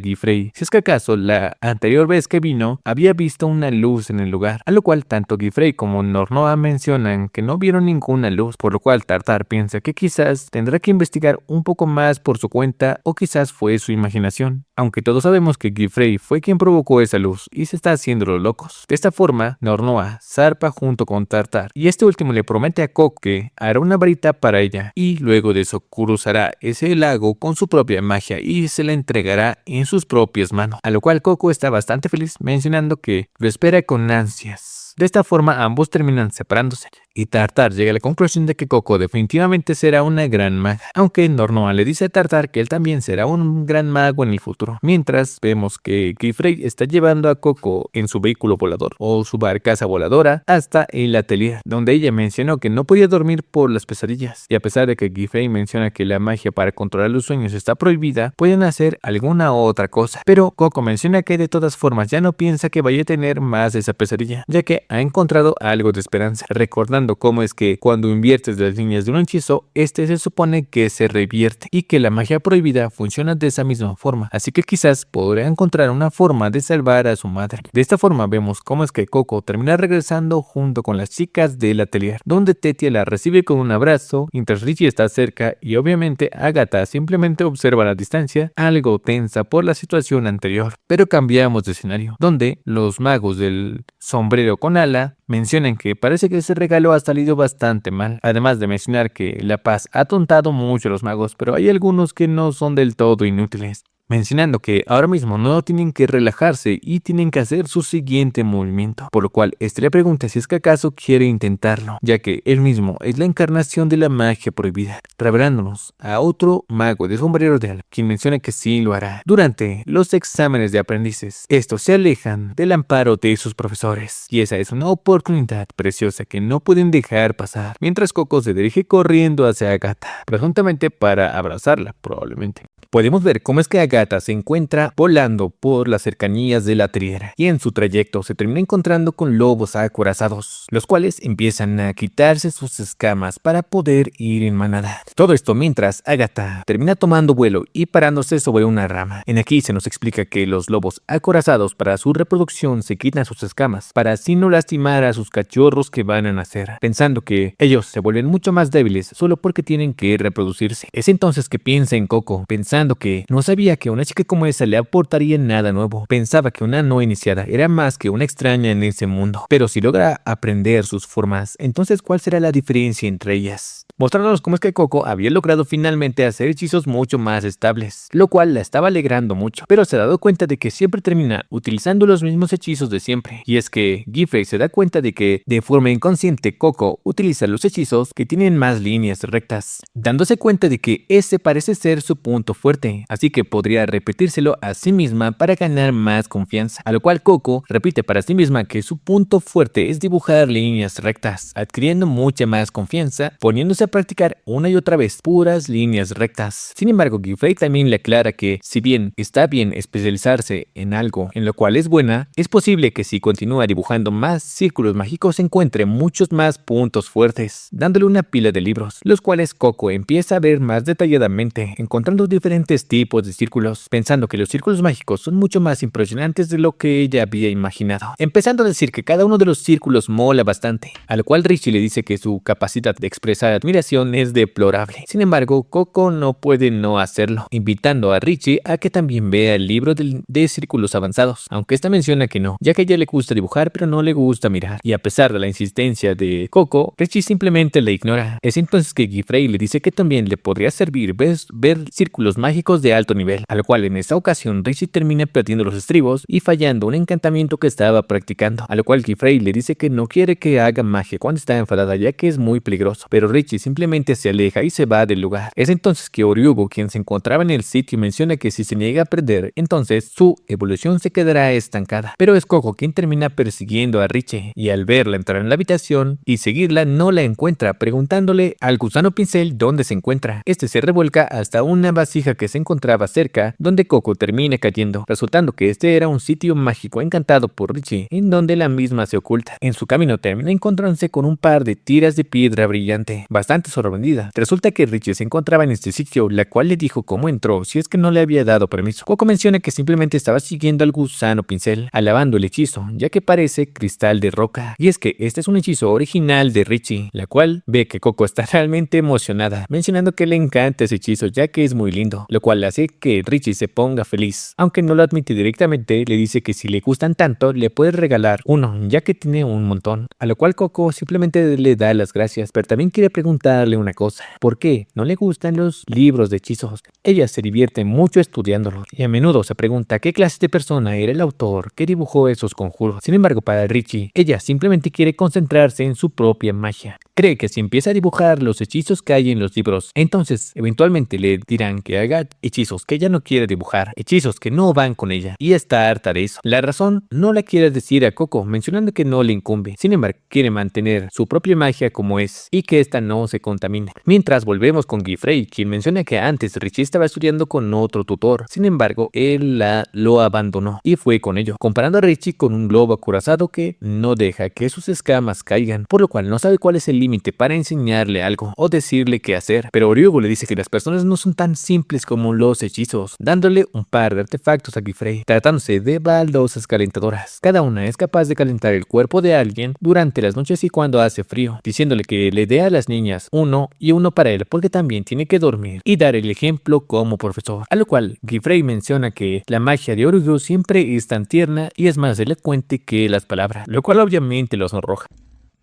Gifrey si es que acaso la anterior vez que vino había visto una luz en el lugar, a lo cual tanto Gifrey como Nornoa mencionan que no vieron ninguna luz, por lo cual Tartar piensa que quizás tendrá que investigar un poco más por su cuenta, o quizás fue su imaginación, aunque todos sabemos que Gifrey fue quien provocó esa luz y se está haciendo los locos. De esta forma, Nornoa zarpa junto con Tartar, y este último le promete a Coco que hará una varita para ella, y luego de eso cruzará ese lago con su propia magia y se la entregará en sus propias manos, a lo cual Coco está bastante feliz, mencionando que lo espera con ansias. De esta forma ambos terminan separándose y Tartar llega a la conclusión de que Coco definitivamente será una gran maga, aunque Nornoa le dice a Tartar que él también será un gran mago en el futuro. Mientras vemos que Gifrey está llevando a Coco en su vehículo volador o su barcaza voladora hasta el atelier, donde ella mencionó que no podía dormir por las pesadillas, y a pesar de que Gifrey menciona que la magia para controlar los sueños está prohibida, pueden hacer alguna otra cosa, pero Coco menciona que de todas formas ya no piensa que vaya a tener más esa pesadilla, ya que ha encontrado algo de esperanza, recordando cómo es que cuando inviertes las líneas de un hechizo, este se supone que se revierte y que la magia prohibida funciona de esa misma forma, así que quizás podrá encontrar una forma de salvar a su madre. De esta forma vemos cómo es que Coco termina regresando junto con las chicas del atelier, donde Tetia la recibe con un abrazo, mientras Richie está cerca y obviamente Agatha simplemente observa a la distancia, algo tensa por la situación anterior. Pero cambiamos de escenario, donde los magos del sombrero con ala mencionan que parece que ese regalo ha salido bastante mal, además de mencionar que la paz ha tontado mucho a los magos, pero hay algunos que no son del todo inútiles, mencionando que ahora mismo no tienen que relajarse y tienen que hacer su siguiente movimiento, por lo cual le pregunta si es que acaso quiere intentarlo, ya que él mismo es la encarnación de la magia prohibida, revelándonos a otro mago de sombrero de ala, quien menciona que sí lo hará. Durante los exámenes de aprendices, estos se alejan del amparo de sus profesores, y esa es una oportunidad preciosa que no pueden dejar pasar, mientras Coco se dirige corriendo hacia Agatha, presuntamente para abrazarla, probablemente. Podemos ver cómo es que Agatha se encuentra volando por las cercanías de la triera y en su trayecto se termina encontrando con lobos acorazados, los cuales empiezan a quitarse sus escamas para poder ir en manada. Todo esto mientras Agatha termina tomando vuelo y parándose sobre una rama. En aquí se nos explica que los lobos acorazados para su reproducción se quitan sus escamas para así no lastimar a sus cachorros que van a nacer, pensando que ellos se vuelven mucho más débiles solo porque tienen que reproducirse. Es entonces que piensa en Coco, pensando que no sabía que una chica como esa le aportaría nada nuevo. Pensaba que una no iniciada era más que una extraña en ese mundo. Pero si logra aprender sus formas, entonces ¿cuál será la diferencia entre ellas? Mostrándonos cómo es que Coco había logrado finalmente hacer hechizos mucho más estables, lo cual la estaba alegrando mucho, pero se ha dado cuenta de que siempre termina utilizando los mismos hechizos de siempre. Y es que Gifrey se da cuenta de que de forma inconsciente Coco utiliza los hechizos que tienen más líneas rectas, dándose cuenta de que ese parece ser su punto fuerte, así que podría repetírselo a sí misma para ganar más confianza, a lo cual Coco repite para sí misma que su punto fuerte es dibujar líneas rectas, adquiriendo mucha más confianza, poniéndose a practicar una y otra vez puras líneas rectas. Sin embargo, Gifrey también le aclara que si bien está bien especializarse en algo en lo cual es buena, es posible que si continúa dibujando más círculos mágicos encuentre muchos más puntos fuertes, dándole una pila de libros, los cuales Coco empieza a ver más detalladamente, encontrando diferentes tipos de círculos, pensando que los círculos mágicos son mucho más impresionantes de lo que ella había imaginado, empezando a decir que cada uno de los círculos mola bastante, a lo cual Richie le dice que su capacidad de expresar admiración es deplorable. Sin embargo, Coco no puede no hacerlo, invitando a Richie a que también vea el libro de círculos avanzados, aunque esta menciona que no, ya que a ella le gusta dibujar pero no le gusta mirar, y a pesar de la insistencia de Coco, Richie simplemente le ignora. Es entonces que Gifrey le dice que también le podría servir ver círculos mágicos de alto nivel, a lo cual en esta ocasión Richie termina perdiendo los estribos y fallando un encantamiento que estaba practicando, a lo cual Gifrey le dice que no quiere que haga magia cuando está enfadada ya que es muy peligroso, pero Richie simplemente se aleja y se va del lugar. Es entonces que Oryugu, quien se encontraba en el sitio, menciona que si se niega a aprender, entonces su evolución se quedará estancada, pero es Coco quien termina persiguiendo a Richie, y al verla entrar en la habitación y seguirla no la encuentra, preguntándole al gusano pincel dónde se encuentra. Este se revuelca hasta una vasija que se encontraba cerca, donde Coco termina cayendo, resultando que este era un sitio mágico encantado por Richie, en donde la misma se oculta. En su camino termina encontrándose con un par de tiras de piedra brillante, bastante sorprendida. Resulta que Richie se encontraba en este sitio, la cual le dijo cómo entró si es que no le había dado permiso. Coco menciona que simplemente estaba siguiendo al gusano pincel, alabando el hechizo, ya que parece cristal de roca. Y es que este es un hechizo original de Richie, la cual ve que Coco está realmente emocionada, mencionando que le encanta ese hechizo ya que es muy lindo. lo cual hace que Richie se ponga feliz. Aunque no lo admite directamente, le dice que si le gustan tanto, le puede regalar uno, ya que tiene un montón. A lo cual Coco simplemente le da las gracias, pero también quiere preguntarle una cosa: ¿por qué no le gustan los libros de hechizos? Ella se divierte mucho estudiándolos y a menudo se pregunta qué clase de persona era el autor que dibujó esos conjuros. Sin embargo, para Richie, ella simplemente quiere concentrarse en su propia magia. Cree que si empieza a dibujar los hechizos que hay en los libros, entonces eventualmente le dirán que haga hechizos que ella no quiere dibujar, hechizos que no van con ella, y está harta de eso. La razón no la quiere decir a Coco, mencionando que no le incumbe. Sin embargo, quiere mantener su propia magia como es y que esta no se contamine. Mientras volvemos con Gifrey, quien menciona que antes Richie estaba estudiando con otro tutor. Sin embargo, él lo abandonó y fue con ello, comparando a Richie con un globo acorazado que no deja que sus escamas caigan, por lo cual no sabe cuál es el límite para enseñarle algo o decirle qué hacer. Pero Ryugu le dice que las personas no son tan simples como los hechizos, dándole un par de artefactos a Gifrey, tratándose de baldosas calentadoras. Cada una es capaz de calentar el cuerpo de alguien durante las noches y cuando hace frío, diciéndole que le dé a las niñas uno y uno para él porque también tiene que dormir y dar el ejemplo como profesor. A lo cual Gifrey menciona que la magia de Ryugu siempre es tan tierna y es más elocuente que las palabras, lo cual obviamente los sonroja.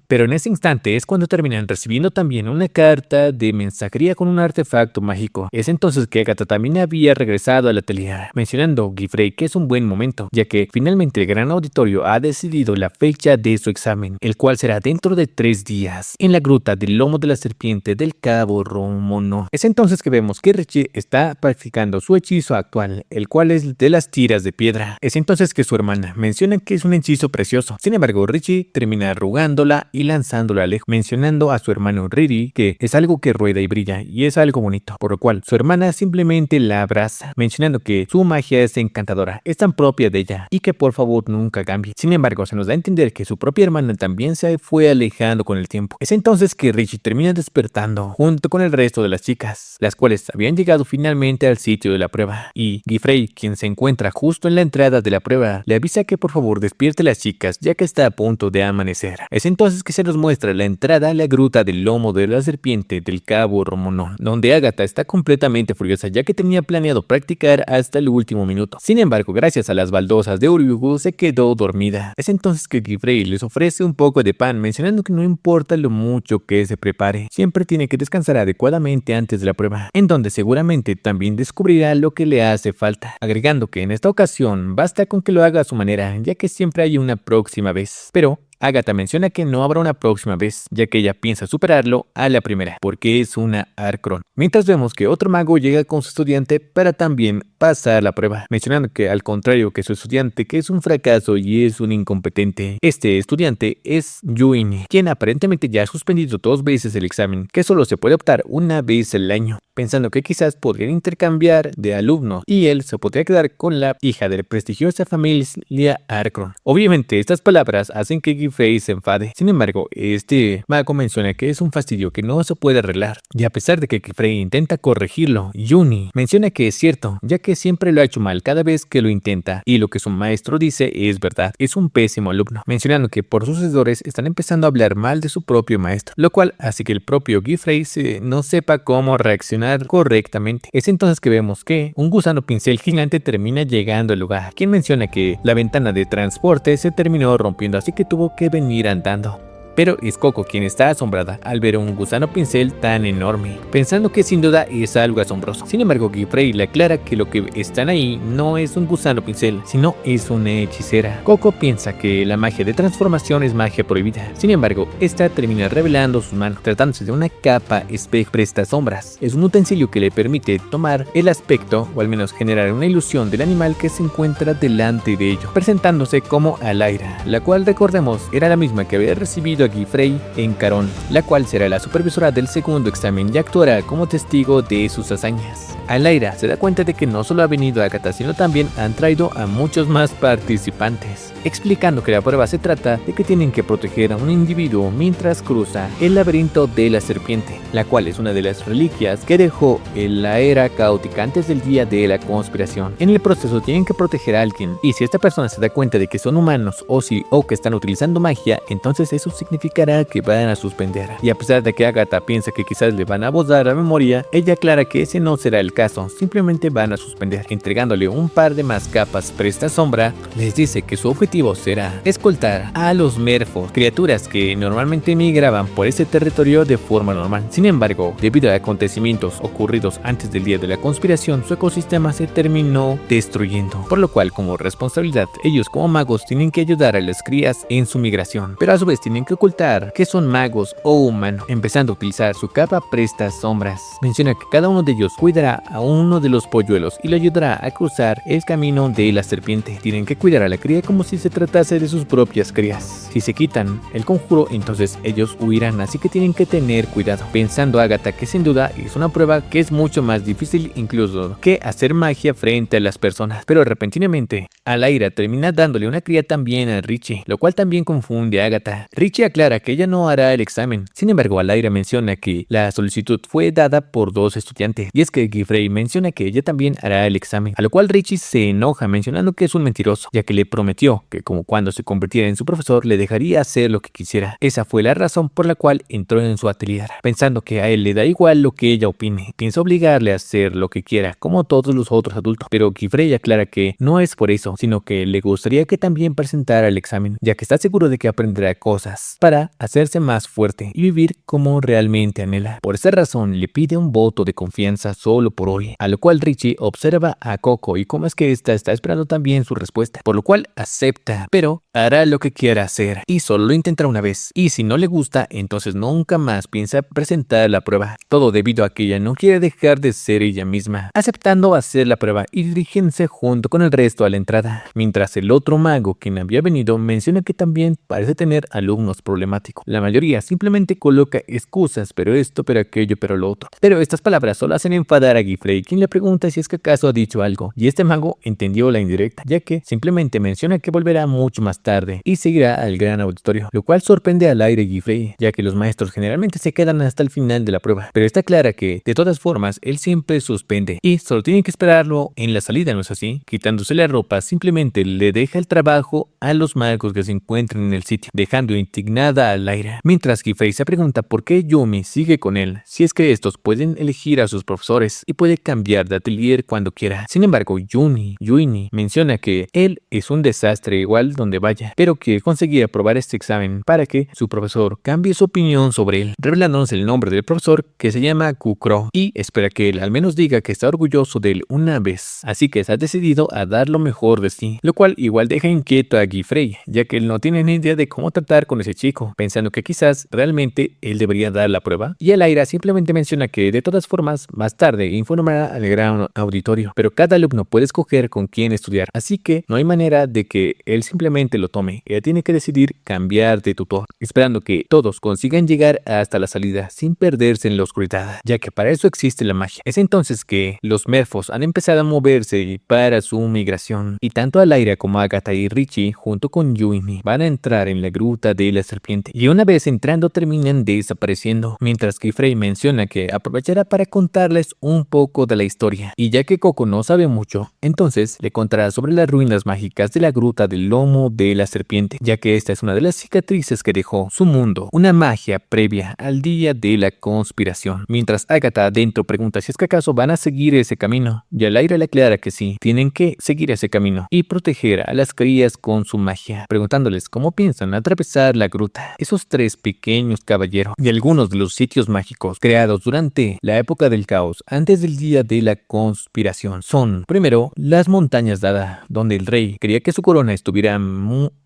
Pero en ese instante es cuando terminan recibiendo también una carta de mensajería con un artefacto mágico. Es entonces que Agatha también había regresado al atelier, mencionando Gifrey que es un buen momento, ya que finalmente el gran auditorio ha decidido la fecha de su examen, el cual será dentro de 3 días, en la gruta del lomo de la serpiente del Cabo Romono. Es entonces que vemos que Richie está practicando su hechizo actual, el cual es de las tiras de piedra. Es entonces que su hermana menciona que es un hechizo precioso. Sin embargo, Richie termina arrugándola y lanzándola lejos, mencionando a su hermano Riri que es algo que rueda y brilla y es algo bonito, por lo cual su hermana simplemente la abraza, mencionando que su magia es encantadora, es tan propia de ella y que por favor nunca cambie. Sin embargo, se nos da a entender que su propia hermana también se fue alejando con el tiempo. Es entonces que Richie termina despertando junto con el resto de las chicas, las cuales habían llegado finalmente al sitio de la prueba, y Gifrey, quien se encuentra justo en la entrada de la prueba, le avisa que por favor despierte a las chicas ya que está a punto de amanecer. Es entonces que se nos muestra la entrada a la gruta del lomo de la serpiente del Cabo Romono, donde Agatha está completamente furiosa ya que tenía planeado practicar hasta el último minuto. Sin embargo, gracias a las baldosas de Ryugu se quedó dormida. Es entonces que Gifrey les ofrece un poco de pan, mencionando que no importa lo mucho que se prepare, siempre tiene que descansar adecuadamente antes de la prueba, en donde seguramente también descubrirá lo que le hace falta, agregando que en esta ocasión basta con que lo haga a su manera, ya que siempre hay una próxima vez. Pero Agatha menciona que no habrá una próxima vez, ya que ella piensa superarlo a la primera, porque es una Arcron. Mientras vemos que otro mago llega con su estudiante para también pasar la prueba, mencionando que al contrario que su estudiante, que es un fracaso y es un incompetente, este estudiante es Yuin, quien aparentemente ya ha suspendido 2 veces el examen, que solo se puede optar una vez al año, pensando que quizás podrían intercambiar de alumnos y él se podría quedar con la hija de la prestigiosa familia Arcron. Obviamente estas palabras hacen que Gifrey se enfade. Sin embargo, este mago menciona que es un fastidio que no se puede arreglar, y a pesar de que Gifrey intenta corregirlo, Yuni menciona que es cierto, ya que siempre lo ha hecho mal cada vez que lo intenta, y lo que su maestro dice es verdad, es un pésimo alumno, mencionando que por sus sucesores están empezando a hablar mal de su propio maestro, lo cual hace que el propio Gifrey no sepa cómo reaccionar correctamente. Es entonces que vemos que un gusano pincel gigante termina llegando al lugar, quien menciona que la ventana de transporte se terminó rompiendo, así que tuvo que venir andando. Pero es Coco quien está asombrada al ver un gusano pincel tan enorme, pensando que sin duda es algo asombroso. Sin embargo, Gifrey le aclara que lo que están ahí no es un gusano pincel, sino es una hechicera. Coco piensa que la magia de transformación es magia prohibida. Sin embargo, esta termina revelando sus manos, tratándose de una capa espejo presta sombras. Es un utensilio que le permite tomar el aspecto, o al menos generar una ilusión del animal que se encuentra delante de ello, presentándose como Alaira, la cual recordemos era la misma que había recibido a Gifrey en Caron, la cual será la supervisora del segundo examen y actuará como testigo de sus hazañas. Alaira se da cuenta de que no solo ha venido a Agatha, sino también han traído a muchos más participantes, explicando que la prueba se trata de que tienen que proteger a un individuo mientras cruza el laberinto de la serpiente, la cual es una de las reliquias que dejó en la era caótica antes del día de la conspiración. En el proceso tienen que proteger a alguien, y si esta persona se da cuenta de que son humanos o que están utilizando magia, entonces eso significa significará que van a suspender. Y a pesar de que Agatha piensa que quizás le van a borrar la memoria, ella aclara que ese no será el caso, simplemente van a suspender. Entregándole un par de más capas, pero esta sombra les dice que su objetivo será escoltar a los merfolk, criaturas que normalmente migraban por ese territorio de forma normal. Sin embargo, debido a acontecimientos ocurridos antes del día de la conspiración, su ecosistema se terminó destruyendo, por lo cual como responsabilidad ellos como magos tienen que ayudar a las crías en su migración, pero a su vez tienen que ocultar que son magos o humanos, empezando a utilizar su capa presta sombras. Menciona que cada uno de ellos cuidará a uno de los polluelos y le ayudará a cruzar el camino de la serpiente. Tienen que cuidar a la cría como si se tratase de sus propias crías. Si se quitan el conjuro, entonces ellos huirán, así que tienen que tener cuidado, pensando Agatha que sin duda es una prueba que es mucho más difícil incluso que hacer magia frente a las personas. Pero repentinamente, Alaira termina dándole una cría también a Richie, lo cual también confunde a Agatha. Richie aclara que ella no hará el examen, sin embargo Alaira menciona que la solicitud fue dada por dos estudiantes, y es que Gifrey menciona que ella también hará el examen, a lo cual Richie se enoja mencionando que es un mentiroso, ya que le prometió que como cuando se convirtiera en su profesor le dejaría hacer lo que quisiera. Esa fue la razón por la cual entró en su atelier, pensando que a él le da igual lo que ella opine, piensa obligarle a hacer lo que quiera, como todos los otros adultos, pero Gifrey aclara que no es por eso, sino que le gustaría que también presentara el examen, ya que está seguro de que aprenderá cosas para hacerse más fuerte y vivir como realmente anhela. Por esa razón le pide un voto de confianza solo por hoy, a lo cual Richie observa a Coco y como es que ésta está esperando también su respuesta, por lo cual acepta, pero hará lo que quiera hacer y solo lo intentará una vez, y si no le gusta, entonces nunca más piensa presentar la prueba, todo debido a que ella no quiere dejar de ser ella misma, aceptando hacer la prueba y dirigiéndose junto con el resto a la entrada, mientras el otro mago quien había venido menciona que también parece tener alumnos problemáticos. La mayoría simplemente coloca excusas, pero esto, pero aquello, pero lo otro. Pero estas palabras solo hacen enfadar a Gifrey, quien le pregunta si es que acaso ha dicho algo, y este mago entendió la indirecta, ya que simplemente menciona que volverá mucho más tarde y seguirá al gran auditorio, lo cual sorprende al aire Gifrey, ya que los maestros generalmente se quedan hasta el final de la prueba, pero está clara que de todas formas él siempre suspende y solo tienen que esperarlo en la salida, ¿no es así? Quitándose la ropa simplemente le deja el trabajo a los magos que se encuentran en el sitio, dejando indignada a Lyra, mientras Gifrey se pregunta por qué Yumi sigue con él, si es que estos pueden elegir a sus profesores y puede cambiar de atelier cuando quiera. Sin embargo, Yuini menciona que él es un desastre igual donde vaya, pero que conseguir aprobar este examen para que su profesor cambie su opinión sobre él, revelándonos el nombre del profesor, que se llama Kukro, y espera que él al menos diga que está orgulloso de él una vez, así que está decidido a dar lo mejor de sí, lo cual igual deja inquieto a Gifrey, ya que él no tiene ni idea de cómo tratar con ese chico, pensando que quizás realmente él debería dar la prueba, y Alaira simplemente menciona que de todas formas más tarde informará al gran auditorio, pero cada alumno puede escoger con quién estudiar, así que no hay manera de que él simplemente lo tome, ella tiene que decidir cambiar de tutor, esperando que todos consigan llegar hasta la salida sin perderse en la oscuridad, ya que para eso existe la magia. Es entonces que los merfos han empezado a moverse para su migración, y tanto Alaira como Agatha y Richie junto con Yuini van a entrar en la gruta de la serpiente, y una vez entrando terminan desapareciendo, mientras que Frey menciona que aprovechará para contarles un poco de la historia, y ya que Coco no sabe mucho, entonces le contará sobre las ruinas mágicas de la gruta del lomo de la serpiente, ya que esta es una de las cicatrices que dejó su mundo, una magia previa al día de la conspiración, mientras Agatha adentro pregunta si es que acaso van a seguir ese camino, y Alaira le aclara que sí, tienen que seguir ese camino y proteger a las crías con su magia, preguntándoles cómo piensan atravesar la gruta. Esos tres pequeños caballeros y algunos de los sitios mágicos creados durante la época del caos antes del día de la conspiración son, primero, las montañas Dada, donde el rey quería que su corona estuviera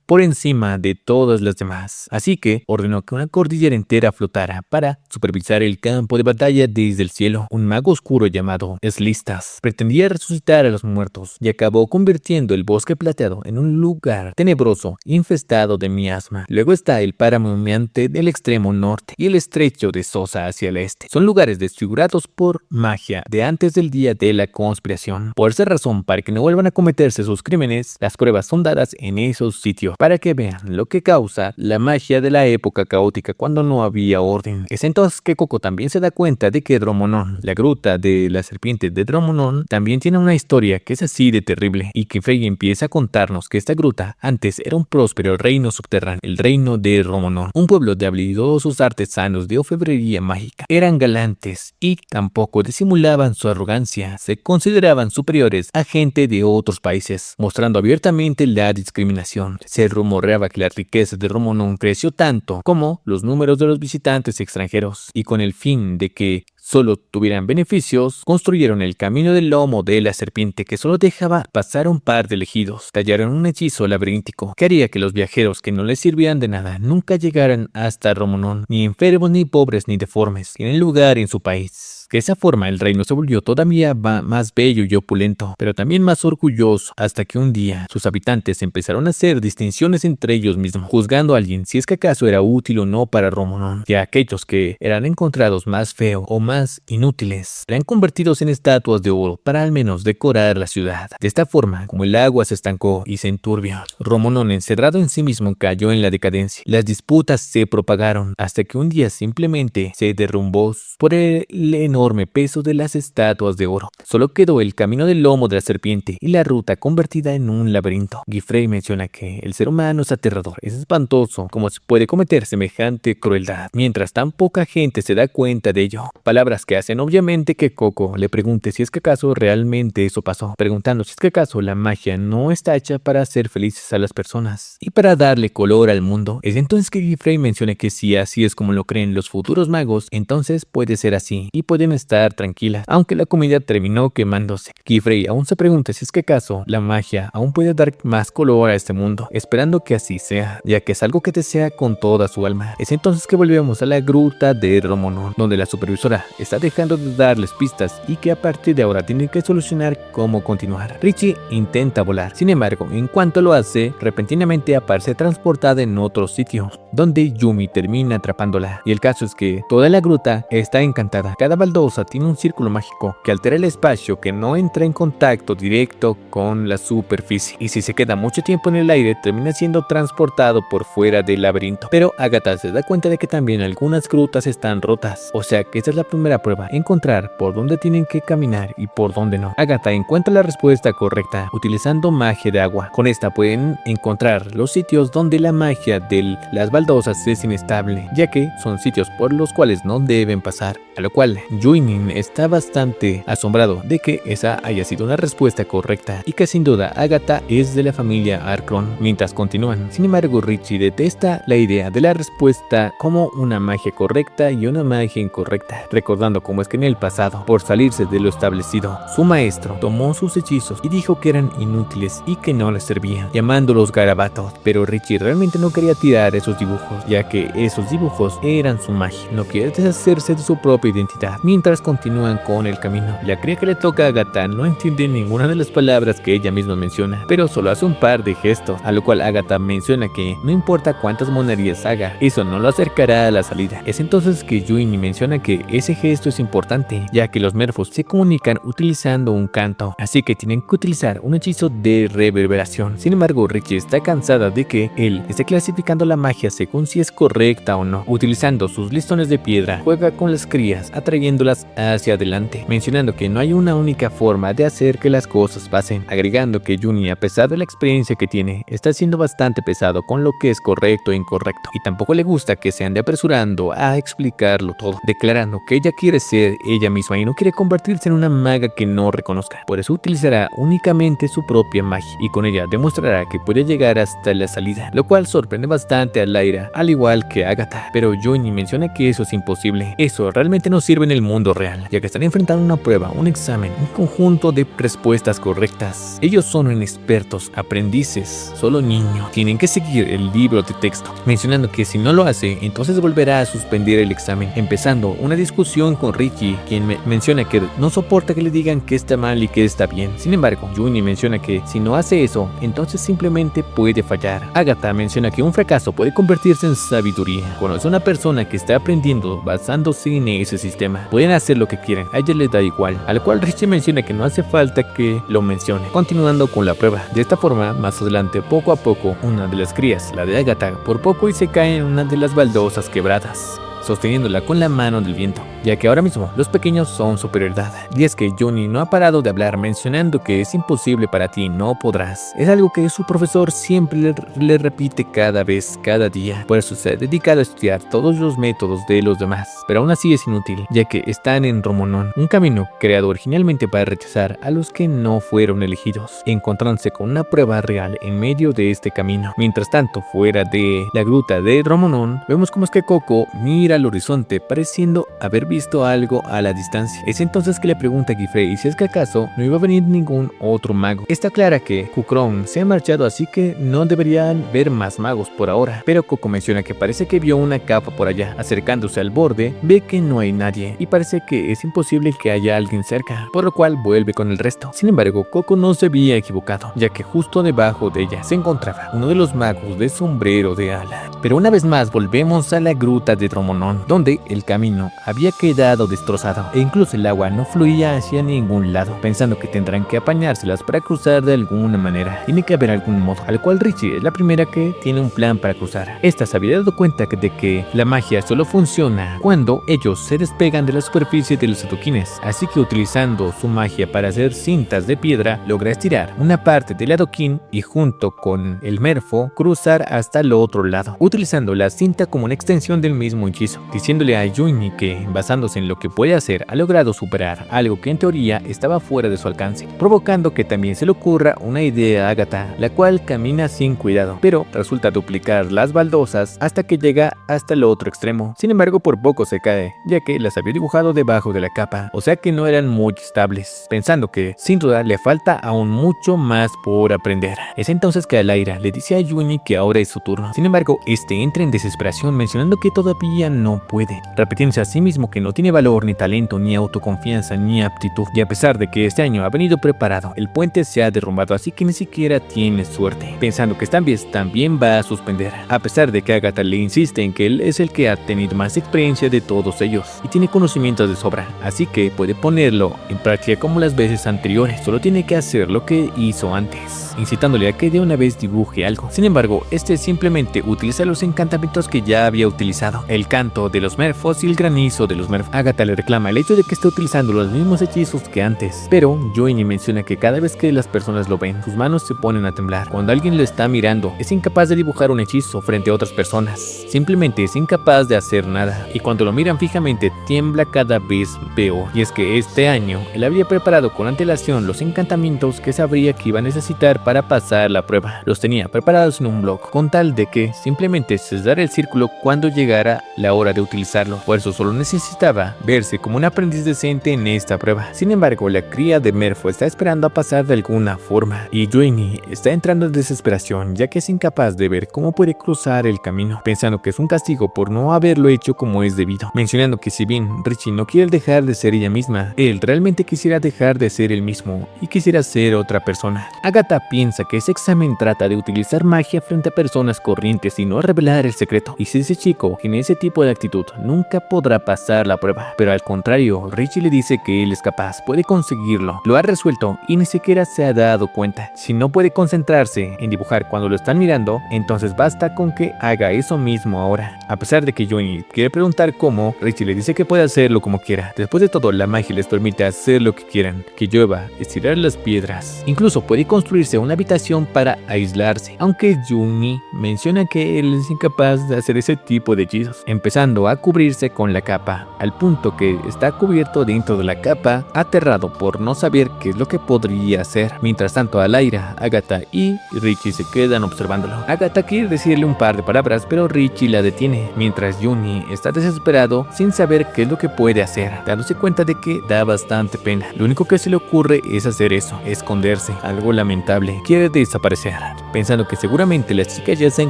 por encima de todas las demás, así que ordenó que una cordillera entera flotara para supervisar el campo de batalla desde el cielo. Un mago oscuro llamado Slistas pretendía resucitar a los muertos y acabó convirtiendo el bosque plateado en un lugar tenebroso infestado de miasma. Luego está el páramo humeante del extremo norte y el estrecho de Sosa hacia el este. Son lugares desfigurados por magia de antes del día de la conspiración. Por esa razón, para que no vuelvan a cometerse sus crímenes, las pruebas son dadas en esos sitios. para que vean lo que causa la magia de la época caótica cuando no había orden. Es entonces que Coco también se da cuenta de que Dromonon, la gruta de la serpiente de Dromonon, también tiene una historia que es así de terrible, y que Frey empieza a contarnos que esta gruta antes era un próspero reino subterráneo, el reino de Dromonon, un pueblo de habilidosos artesanos de orfebrería mágica. Eran galantes y tampoco disimulaban su arrogancia, se consideraban superiores a gente de otros países, mostrando abiertamente la discriminación. Se rumoreaba que la riqueza de Dromonon creció tanto como los números de los visitantes extranjeros, y con el fin de que solo tuvieran beneficios, construyeron el camino del lomo de la serpiente que solo dejaba pasar un par de elegidos. Tallaron un hechizo laberíntico que haría que los viajeros que no les sirvieran de nada nunca llegaran hasta Dromonon, ni enfermos, ni pobres, ni deformes, tienen lugar en su país. De esa forma el reino se volvió todavía más bello y opulento, pero también más orgulloso, hasta que un día sus habitantes empezaron a hacer distinciones entre ellos mismos, juzgando a alguien si es que acaso era útil o no para Dromonon, y a aquellos que eran encontrados más feos o más inútiles eran convertidos en estatuas de oro para al menos decorar la ciudad. De esta forma, como el agua se estancó y se enturbió, Dromonon, encerrado en sí mismo, cayó en la decadencia. Las disputas se propagaron hasta que un día simplemente se derrumbó por el enorme peso de las estatuas de oro. Solo quedó el camino del lomo de la serpiente y la ruta convertida en un laberinto. Gifrey menciona que el ser humano es aterrador, es espantoso cómo se puede cometer semejante crueldad, mientras tan poca gente se da cuenta de ello. Palabras que hacen obviamente que Coco le pregunte si es que acaso realmente eso pasó, preguntando si es que acaso la magia no está hecha para hacer felices a las personas y para darle color al mundo. Es entonces que Gifrey menciona que si así es como lo creen los futuros magos, entonces puede ser así y pueden estar tranquilas, aunque la comida terminó quemándose. Gifrey aún se pregunta si es que acaso la magia aún puede dar más color a este mundo, esperando que así sea, ya que es algo que desea con toda su alma. Es entonces que volvemos a la gruta de Dromonon, donde la supervisora está dejando de darles pistas y que a partir de ahora tienen que solucionar cómo continuar. Richie intenta volar, sin embargo, en cuanto lo hace, repentinamente aparece transportada en otro sitio, donde Yumi termina atrapándola. Y el caso es que toda la gruta está encantada. Cada baldosa tiene un círculo mágico que altera el espacio, que no entra en contacto directo con la superficie, y si se queda mucho tiempo en el aire termina siendo transportado por fuera del laberinto. Pero Agatha se da cuenta de que también algunas grutas están rotas, o sea que esta es la primera prueba, encontrar por dónde tienen que caminar y por dónde no. Agatha encuentra la respuesta correcta utilizando magia de agua. Con esta pueden encontrar los sitios donde la magia de las baldosas es inestable, ya que son sitios por los cuales no deben pasar, a lo cual Juinin está bastante asombrado de que esa haya sido una respuesta correcta y que sin duda Agatha es de la familia Arkron. Mientras continúan, sin embargo, Richie detesta la idea de la respuesta como una magia correcta y una magia incorrecta, recordando cómo es que en el pasado, por salirse de lo establecido, su maestro tomó sus hechizos y dijo que eran inútiles y que no les servían, llamándolos garabatos. Pero Richie realmente no quería tirar esos dibujos, ya que esos dibujos eran su magia. No quiere deshacerse de su propia identidad. Mientras continúan con el camino, la cría que le toca a Agatha no entiende ninguna de las palabras que ella misma menciona, pero solo hace un par de gestos, a lo cual Agatha menciona que no importa cuántas monerías haga, eso no lo acercará a la salida. Es entonces que Yuini menciona que ese gesto es importante, ya que los Merfolk se comunican utilizando un canto, así que tienen que utilizar un hechizo de reverberación. Sin embargo, Richie está cansada de que él esté clasificando la magia según si es correcta o no. Utilizando sus listones de piedra, juega con las crías, atrayéndolas hacia adelante, mencionando que no hay una única forma de hacer que las cosas pasen, agregando que Juni, a pesar de la experiencia que tiene, está siendo bastante pesado con lo que es correcto e incorrecto, y tampoco le gusta que se ande apresurando a explicarlo todo, declarando que ella quiere ser ella misma y no quiere convertirse en una maga que no reconozca. Por eso utilizará únicamente su propia magia, y con ella demostrará que puede llegar hasta la salida, lo cual sorprende bastante a Lyra, al igual que a Agatha. Pero Juni menciona que eso es imposible, eso realmente no sirve en el mundo real, ya que están enfrentando una prueba, un examen, un conjunto de respuestas correctas. Ellos son inexpertos, aprendices, solo niños, tienen que seguir el libro de texto, mencionando que si no lo hace, entonces volverá a suspender el examen, empezando una discusión con Richie, quien menciona que no soporta que le digan que está mal y que está bien. Sin embargo, Juni menciona que si no hace eso, entonces simplemente puede fallar. Agatha menciona que un fracaso puede convertirse en sabiduría. Cuando es una persona que está aprendiendo basándose en ese sistema, puede pueden hacer lo que quieren, a ella les da igual, a lo cual Richie menciona que no hace falta que lo mencione, continuando con la prueba. De esta forma, más adelante, poco a poco, una de las crías, la de Agatha, por poco y se cae en una de las baldosas quebradas, sosteniéndola con la mano del viento, ya que ahora mismo los pequeños son su prioridad. Y es que Johnny no ha parado de hablar, mencionando que es imposible para ti, no podrás. Es algo que su profesor siempre le repite cada día. Por eso se ha dedicado a estudiar todos los métodos de los demás, pero aún así es inútil, ya que están en Romonón, un camino creado originalmente para rechazar a los que no fueron elegidos, encontrándose con una prueba real en medio de este camino. Mientras tanto, fuera de la gruta de Romonón, vemos como es que Coco mira al horizonte, pareciendo haber visto algo a la distancia. Es entonces que le pregunta a Gifrey si es que acaso no iba a venir ningún otro mago. Está clara que Kukron se ha marchado, así que no deberían ver más magos por ahora, pero Coco menciona que parece que vio una capa por allá. Acercándose al borde, ve que no hay nadie y parece que es imposible que haya alguien cerca, por lo cual vuelve con el resto. Sin embargo, Coco no se había equivocado, ya que justo debajo de ella se encontraba uno de los magos de sombrero de ala. Pero una vez más volvemos a la gruta de Romonón, donde el camino había quedado destrozado e incluso el agua no fluía hacia ningún lado. Pensando que tendrán que apañárselas para cruzar de alguna manera, tiene que haber algún modo, al cual Richie es la primera que tiene un plan para cruzar. Esta se había dado cuenta de que la magia solo funciona cuando ellos se despegan de la superficie de los adoquines, así que utilizando su magia para hacer cintas de piedra, logra estirar una parte del adoquín y junto con el merfo cruzar hasta el otro lado, utilizando la cinta como una extensión del mismo hechizo, diciéndole a Johnny que, basándose en lo que puede hacer, ha logrado superar algo que en teoría estaba fuera de su alcance, provocando que también se le ocurra una idea a Agatha, la cual camina sin cuidado, pero resulta duplicar las baldosas hasta que llega hasta el otro extremo. Sin embargo, por poco se cae, ya que las había dibujado debajo de la capa, o sea que no eran muy estables, pensando que sin duda le falta aún mucho más por aprender. Es entonces que Alaira le dice a Johnny que ahora es su turno. Sin embargo, este entra en desesperación, mencionando que todavía no puede, repitiéndose a sí mismo que no tiene valor, ni talento, ni autoconfianza, ni aptitud. Y a pesar de que este año ha venido preparado, el puente se ha derrumbado, así que ni siquiera tiene suerte, pensando que esta vez también va a suspender, a pesar de que Agatha le insiste en que él es el que ha tenido más experiencia de todos ellos y tiene conocimientos de sobra, así que puede ponerlo en práctica como las veces anteriores, solo tiene que hacer lo que hizo antes, incitándole a que de una vez dibuje algo. Sin embargo, este simplemente utiliza los encantamientos que ya había utilizado, el canto de los merfos y el granizo de los merfos. Agatha le reclama el hecho de que esté utilizando los mismos hechizos que antes, pero Johnny menciona que cada vez que las personas lo ven, sus manos se ponen a temblar. Cuando alguien lo está mirando, es incapaz de dibujar un hechizo frente a otras personas, simplemente es incapaz de hacer nada, y cuando lo miran fijamente tiembla cada vez peor. Y es que este año él había preparado con antelación los encantamientos que sabría que iba a necesitar para pasar la prueba. Los tenía preparados en un blog, con tal de que simplemente cesara el círculo cuando llegara la hora de utilizarlo. Por eso solo necesitaba verse como un aprendiz decente en esta prueba. Sin embargo, la cría de Merfo está esperando a pasar de alguna forma, y Johnny está entrando en desesperación, ya que es incapaz de ver cómo puede cruzar el camino, pensando que es un castigo por no haberlo hecho como es debido, mencionando que si bien Richie no quiere dejar de ser ella misma, él realmente quisiera dejar de ser él mismo y quisiera ser otra persona. Agatha piensa que ese examen trata de utilizar magia frente a personas corrientes y no revelar el secreto, y si ese chico tiene ese tipo de actitud, nunca podrá pasar la prueba. Pero al contrario, Richie le dice que él es capaz, puede conseguirlo, lo ha resuelto y ni siquiera se ha dado cuenta. Si no puede concentrarse en dibujar cuando lo están mirando, entonces basta con que haga eso mismo ahora. A pesar de que Johnny quiere preguntar cómo, Richie le dice que puede hacerlo como quiera. Después de todo, la magia les permite hacer lo que quieran, que llueva, estirar las piedras, incluso puede construirse una habitación para aislarse, aunque Johnny menciona que él es incapaz de hacer ese tipo de hechizos, empezando a cubrirse con la capa, al punto que está cubierto dentro de la capa, aterrado por no saber qué es lo que podría hacer. Mientras tanto, Alaira, Agatha y Richie se quedan observándolo. Agatha quiere decirle un par de palabras, pero Richie la detiene, mientras Johnny está desesperado sin saber qué es lo que puede hacer, dándose cuenta de que da bastante pena. Lo único que se le ocurre es hacer eso, esconderse, algo lamentable, quiere desaparecer. pensando que seguramente las chicas ya se han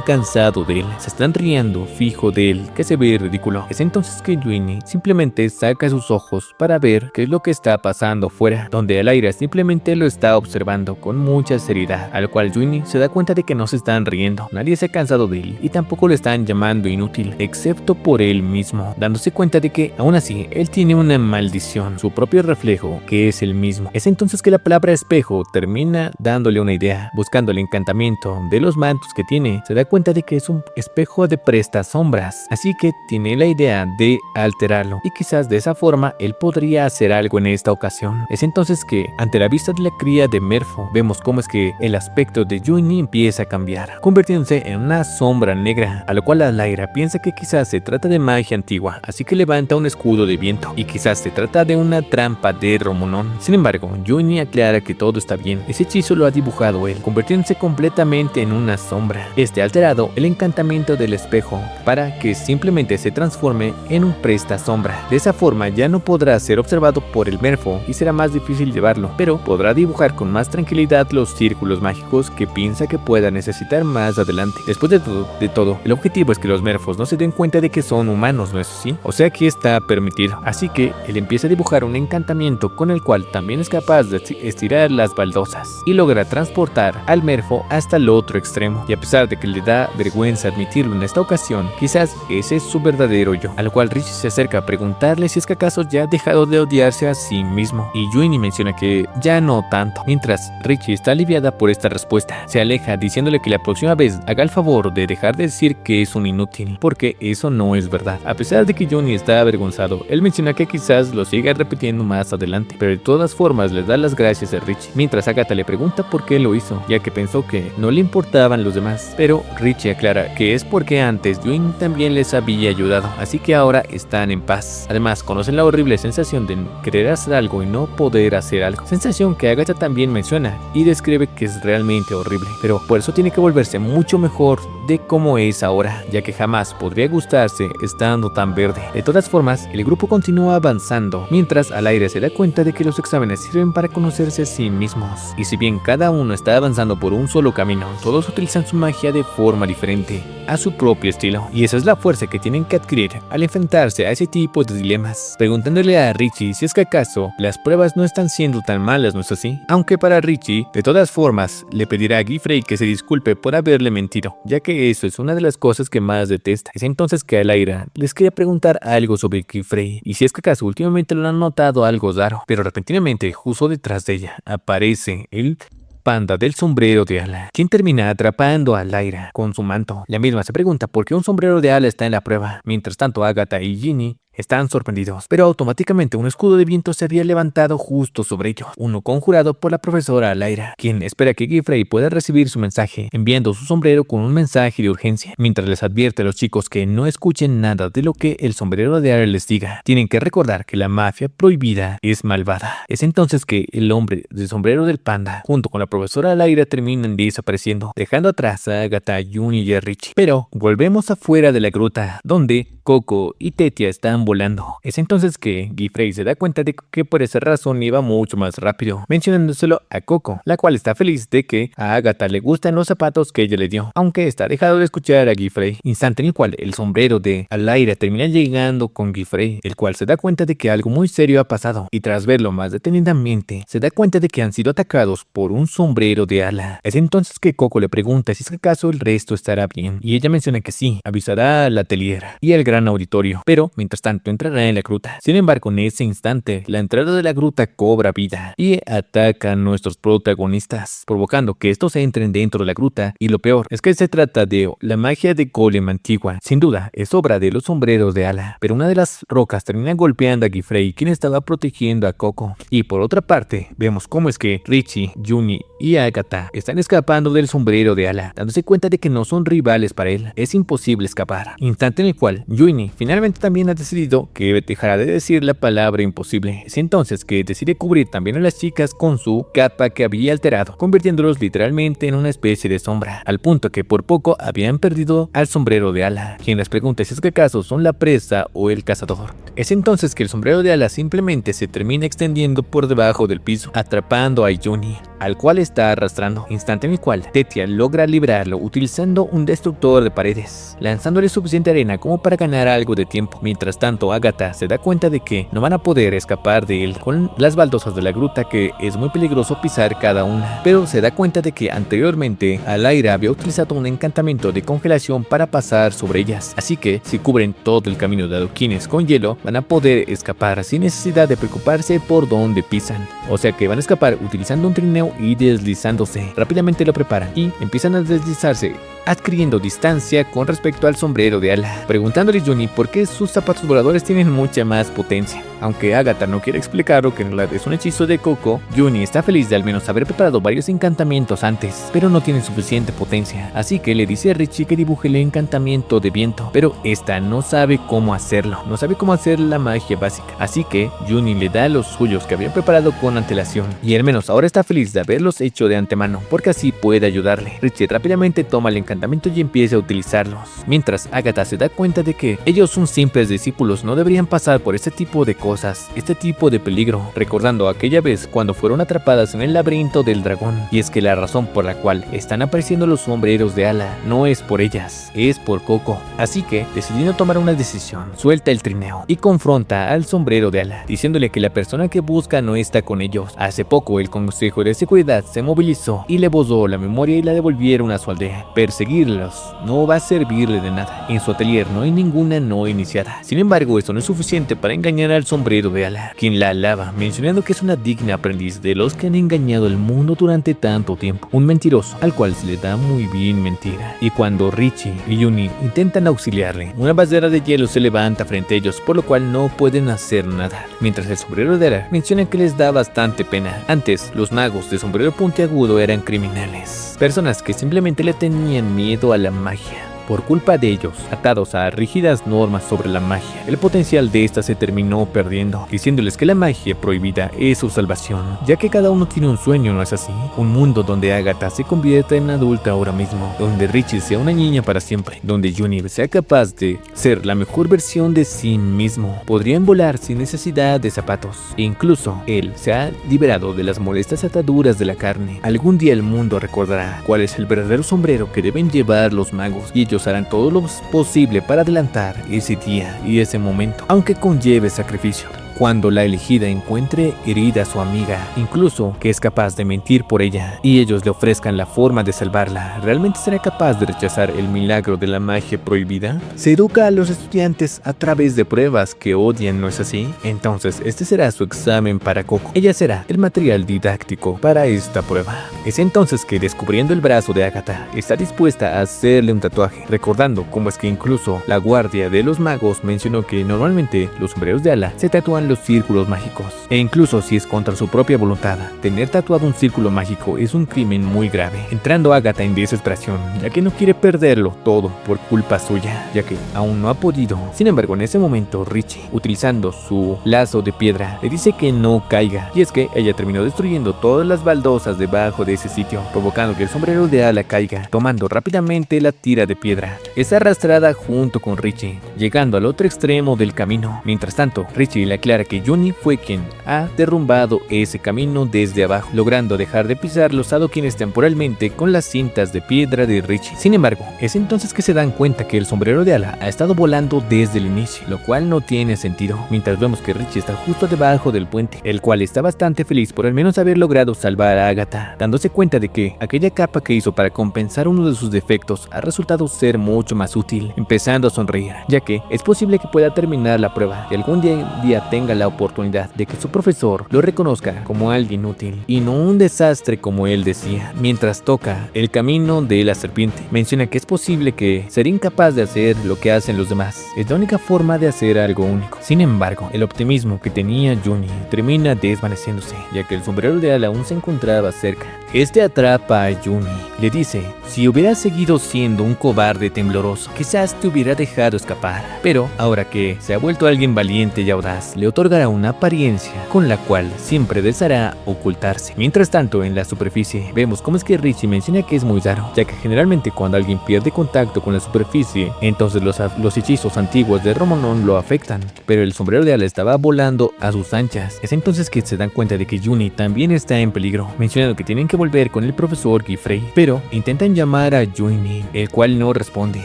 cansado de él, se están riendo fijo de él, que se ve ridículo. Es entonces que Junnie simplemente saca sus ojos para ver qué es lo que está pasando fuera, donde Alaira simplemente lo está observando con mucha seriedad, al cual Junnie se da cuenta de que no se están riendo, nadie se ha cansado de él y tampoco le están llamando inútil, excepto por él mismo, dándose cuenta de que aún así él tiene una maldición, su propio reflejo, que es el mismo. Es entonces que la palabra espejo termina dándole una idea, buscando el encantamiento de los mantos que tiene, se da cuenta de que es un espejo de prestasombras, así que tiene la idea de alterarlo y quizás de esa forma él podría hacer algo en esta ocasión. Es entonces que ante la vista de la cría de Merfolk vemos cómo es que el aspecto de Junnie empieza a cambiar, convirtiéndose en una sombra negra, a lo cual Alaira piensa que quizás se trata de magia antigua, así que levanta un escudo de viento y quizás se trata de una trampa de Romunón. Sin embargo, Junnie aclara que todo está bien, ese hechizo lo ha dibujado él, convirtiéndose completamente en una sombra. Este ha alterado el encantamiento del espejo para que simplemente se transforme en un prestasombra. De esa forma ya no podrá ser observado por el Merfolk y será más difícil llevarlo, pero podrá dibujar con más tranquilidad los círculos mágicos que piensa que pueda necesitar más adelante. Después de todo, el objetivo es que los Merfolk no se den cuenta de que son humanos, ¿no es así? O sea que está permitido. Así que él empieza a dibujar un encantamiento con el cual también es capaz de estirar las baldosas y logra transportar al Merfolk hasta el otro extremo. Y a pesar de que le da vergüenza admitirlo en esta ocasión, quizás ese es su verdadero yo, al cual Richie se acerca a preguntarle si es que acaso ya ha dejado de odiarse a sí mismo, y Junnie menciona que ya no tanto. Mientras Richie está aliviada por esta respuesta, se aleja diciéndole que la próxima vez haga el favor de dejar de decir que es un inútil, porque eso no es verdad. A pesar de que Junnie está avergonzado, él menciona que quizás lo siga repitiendo más adelante, pero de todas formas le da las gracias a Richie, mientras Agatha le pregunta por qué lo hizo, ya que pensó que no le importaban los demás, pero Richie aclara que es porque antes Junnie también les había ayudado, así que ahora están en paz. Además, conocen la horrible sensación de querer hacer algo y no poder hacer algo, sensación que Agatha también menciona y describe que es realmente horrible, pero por eso tiene que volverse mucho mejor de cómo es ahora, ya que jamás podría gustarse estando tan verde. De todas formas, el grupo continúa avanzando, mientras Alaira se da cuenta de que los exámenes sirven para conocerse a sí mismos, y si bien cada uno está avanzando por un solo camino, todos utilizan su magia de forma diferente, a su propio estilo, y esa es la fuerza que tienen que adquirir al enfrentarse a ese tipo de dilemas, preguntándole a Richie si es que acaso las pruebas no están siendo tan malas, ¿no es así? Aunque para Richie, de todas formas, le pedirá a Gifrey que se disculpe por haberle mentido, ya que eso es una de las cosas que más detesta. Es entonces que Alaira les quería preguntar algo sobre Gifrey, y si es que acaso últimamente lo han notado algo raro, pero repentinamente, justo detrás de ella, aparece el panda del sombrero de ala, quien termina atrapando a Alaira con su manto. La misma se pregunta por qué un sombrero de ala está en la prueba. Mientras tanto, Agatha y Ginny están sorprendidos, pero automáticamente un escudo de viento se había levantado justo sobre ellos, uno conjurado por la profesora Alaira, quien espera que Gifrey pueda recibir su mensaje, enviando su sombrero con un mensaje de urgencia, mientras les advierte a los chicos que no escuchen nada de lo que el sombrero de Ala les diga. Tienen que recordar que la mafia prohibida es malvada. Es entonces que el hombre del sombrero del panda, junto con la profesora Alaira, terminan desapareciendo, dejando atrás a Agatha, Junnie y a Richie. Pero volvemos afuera de la gruta, donde Coco y Tetia están volando. Es entonces que Gifrey se da cuenta de que por esa razón iba mucho más rápido, mencionándoselo a Coco, la cual está feliz de que a Agatha le gustan los zapatos que ella le dio, aunque está dejado de escuchar a Gifrey, instante en el cual el sombrero de Alaira termina llegando con Gifrey, el cual se da cuenta de que algo muy serio ha pasado, y tras verlo más detenidamente, se da cuenta de que han sido atacados por un sombrero de ala. Es entonces que Coco le pregunta si es que acaso el resto estará bien, y ella menciona que sí, avisará al atelier y al gran auditorio, pero mientras tanto entrará en la gruta. Sin embargo, en ese instante, la entrada de la gruta cobra vida y ataca a nuestros protagonistas, provocando que estos entren dentro de la gruta, y lo peor es que se trata de la magia de golem antigua. Sin duda, es obra de los sombreros de ala, pero una de las rocas termina golpeando a Gifrey, quien estaba protegiendo a Coco. Y por otra parte, vemos cómo es que Richie, Junnie y Agatha están escapando del sombrero de ala, dándose cuenta de que no son rivales para él. Es imposible escapar. Instante en el cual Junnie finalmente también ha decidido que dejará de decir la palabra imposible. Es entonces que decide cubrir también a las chicas con su capa que había alterado, convirtiéndolos literalmente en una especie de sombra, al punto que por poco habían perdido al sombrero de ala, quien les pregunta si es que acaso son la presa o el cazador. Es entonces que el sombrero de ala simplemente se termina extendiendo por debajo del piso, atrapando a Junnie. al cual está arrastrando, instante en el cual Tetia logra liberarlo utilizando un destructor de paredes, lanzándole suficiente arena como para ganar algo de tiempo. Mientras tanto, Agatha se da cuenta de que no van a poder escapar de él con las baldosas de la gruta, que es muy peligroso pisar cada una, pero se da cuenta de que anteriormente Alaira había utilizado un encantamiento de congelación para pasar sobre ellas, así que si cubren todo el camino de adoquines con hielo, van a poder escapar sin necesidad de preocuparse por dónde pisan. O sea que van a escapar utilizando un trineo y deslizándose. Rápidamente lo preparan y empiezan a deslizarse, adquiriendo distancia con respecto al sombrero de ala, preguntándole a Juni por qué sus zapatos voladores tienen mucha más potencia. Aunque Agatha no quiere explicarlo, que en realidad es un hechizo de Coco, Juni está feliz de al menos haber preparado varios encantamientos antes, pero no tienen suficiente potencia, así que le dice a Richie que dibuje el encantamiento de viento, pero esta no sabe cómo hacerlo, no sabe cómo hacer la magia básica, así que Juni le da los suyos que había preparado con antelación, y al menos ahora está feliz de haberlos hecho de antemano, porque así puede ayudarle. Richie rápidamente toma el encantamiento y empieza a utilizarlos, mientras Agatha se da cuenta de que ellos son simples discípulos, no deberían pasar por este tipo de cosas, este tipo de peligro, recordando aquella vez cuando fueron atrapadas en el laberinto del dragón. Y es que la razón por la cual están apareciendo los sombreros de ala no es por ellas, es por Coco. Así que, decidiendo tomar una decisión, suelta el trineo y confronta al sombrero de ala, diciéndole que la persona que busca no está con ellos. Hace poco el Consejo de Seguridad se movilizó y le borró la memoria y la devolvieron a su aldea. Perseguirlos no va a servirle de nada. En su atelier no hay ninguna no iniciada. Sin embargo, esto no es suficiente para engañar al sombrero de ala, quien la alaba, mencionando que es una digna aprendiz de los que han engañado al mundo durante tanto tiempo. Un mentiroso al cual se le da muy bien mentira. Y cuando Richie y Juni intentan auxiliarle, una barrera de hielo se levanta frente a ellos, por lo cual no pueden hacer nada. Mientras el sombrero de ala menciona que les da bastante pena. Antes, los magos de sombrero puntiagudo eran criminales, personas que simplemente le tenían miedo a la magia. Por culpa de ellos, atados a rígidas normas sobre la magia, el potencial de esta se terminó perdiendo, diciéndoles que la magia prohibida es su salvación, ya que cada uno tiene un sueño, ¿no es así? Un mundo donde Agatha se convierta en adulta ahora mismo, donde Richie sea una niña para siempre, donde Juni sea capaz de ser la mejor versión de sí mismo. Podrían volar sin necesidad de zapatos, e incluso él se ha liberado de las molestas ataduras de la carne. Algún día el mundo recordará cuál es el verdadero sombrero que deben llevar los magos, y ellos harán todo lo posible para adelantar ese día y ese momento, aunque conlleve sacrificio. Cuando la elegida encuentre herida a su amiga, incluso que es capaz de mentir por ella, y ellos le ofrezcan la forma de salvarla, ¿realmente será capaz de rechazar el milagro de la magia prohibida? Se educa a los estudiantes a través de pruebas que odian, ¿no es así? Entonces este será su examen para Coco. Ella será el material didáctico para esta prueba. Es entonces que, descubriendo el brazo de Agatha, está dispuesta a hacerle un tatuaje, recordando cómo es que incluso la guardia de los magos mencionó que normalmente los sombreros de ala se tatúan los círculos mágicos, e incluso si es contra su propia voluntad, tener tatuado un círculo mágico es un crimen muy grave, entrando Agatha en desesperación, ya que no quiere perderlo todo por culpa suya, ya que aún no ha podido. Sin embargo, en ese momento Richie, utilizando su lazo de piedra, le dice que no caiga, y es que ella terminó destruyendo todas las baldosas debajo de ese sitio, provocando que el sombrero de ala caiga, tomando rápidamente la tira de piedra. Es arrastrada junto con Richie, llegando al otro extremo del camino. Mientras tanto, Richie le aclara que Juni fue quien ha derrumbado ese camino desde abajo, logrando dejar de pisar los adoquines temporalmente con las cintas de piedra de Richie. Sin embargo, es entonces que se dan cuenta que el sombrero de ala ha estado volando desde el inicio, lo cual no tiene sentido, mientras vemos que Richie está justo debajo del puente, el cual está bastante feliz por al menos haber logrado salvar a Agatha, dándose cuenta de que aquella capa que hizo para compensar uno de sus defectos ha resultado ser mucho más útil, empezando a sonreír, ya que es posible que pueda terminar la prueba y algún día tenga la oportunidad de que su profesor lo reconozca como alguien útil y no un desastre como él decía. Mientras toca el camino de la serpiente, menciona que es posible que sería incapaz de hacer lo que hacen los demás, es la única forma de hacer algo único. Sin embargo, el optimismo que tenía Juni termina desvaneciéndose, ya que el sombrero de ala aún se encontraba cerca. Este atrapa a Yumi. Le dice, si hubieras seguido siendo un cobarde tembloroso, quizás te hubiera dejado escapar. Pero ahora que se ha vuelto alguien valiente y audaz, le otorgará una apariencia con la cual siempre deseará ocultarse. Mientras tanto, en la superficie, vemos cómo es que Richie menciona que es muy raro, ya que generalmente cuando alguien pierde contacto con la superficie, entonces los hechizos antiguos de Romonon lo afectan. Pero el sombrero de ala estaba volando a sus anchas. Es entonces que se dan cuenta de que Yuni también está en peligro, mencionando que tienen que volver con el profesor Gifrey, pero intentan llamar a Yumi, el cual no responde,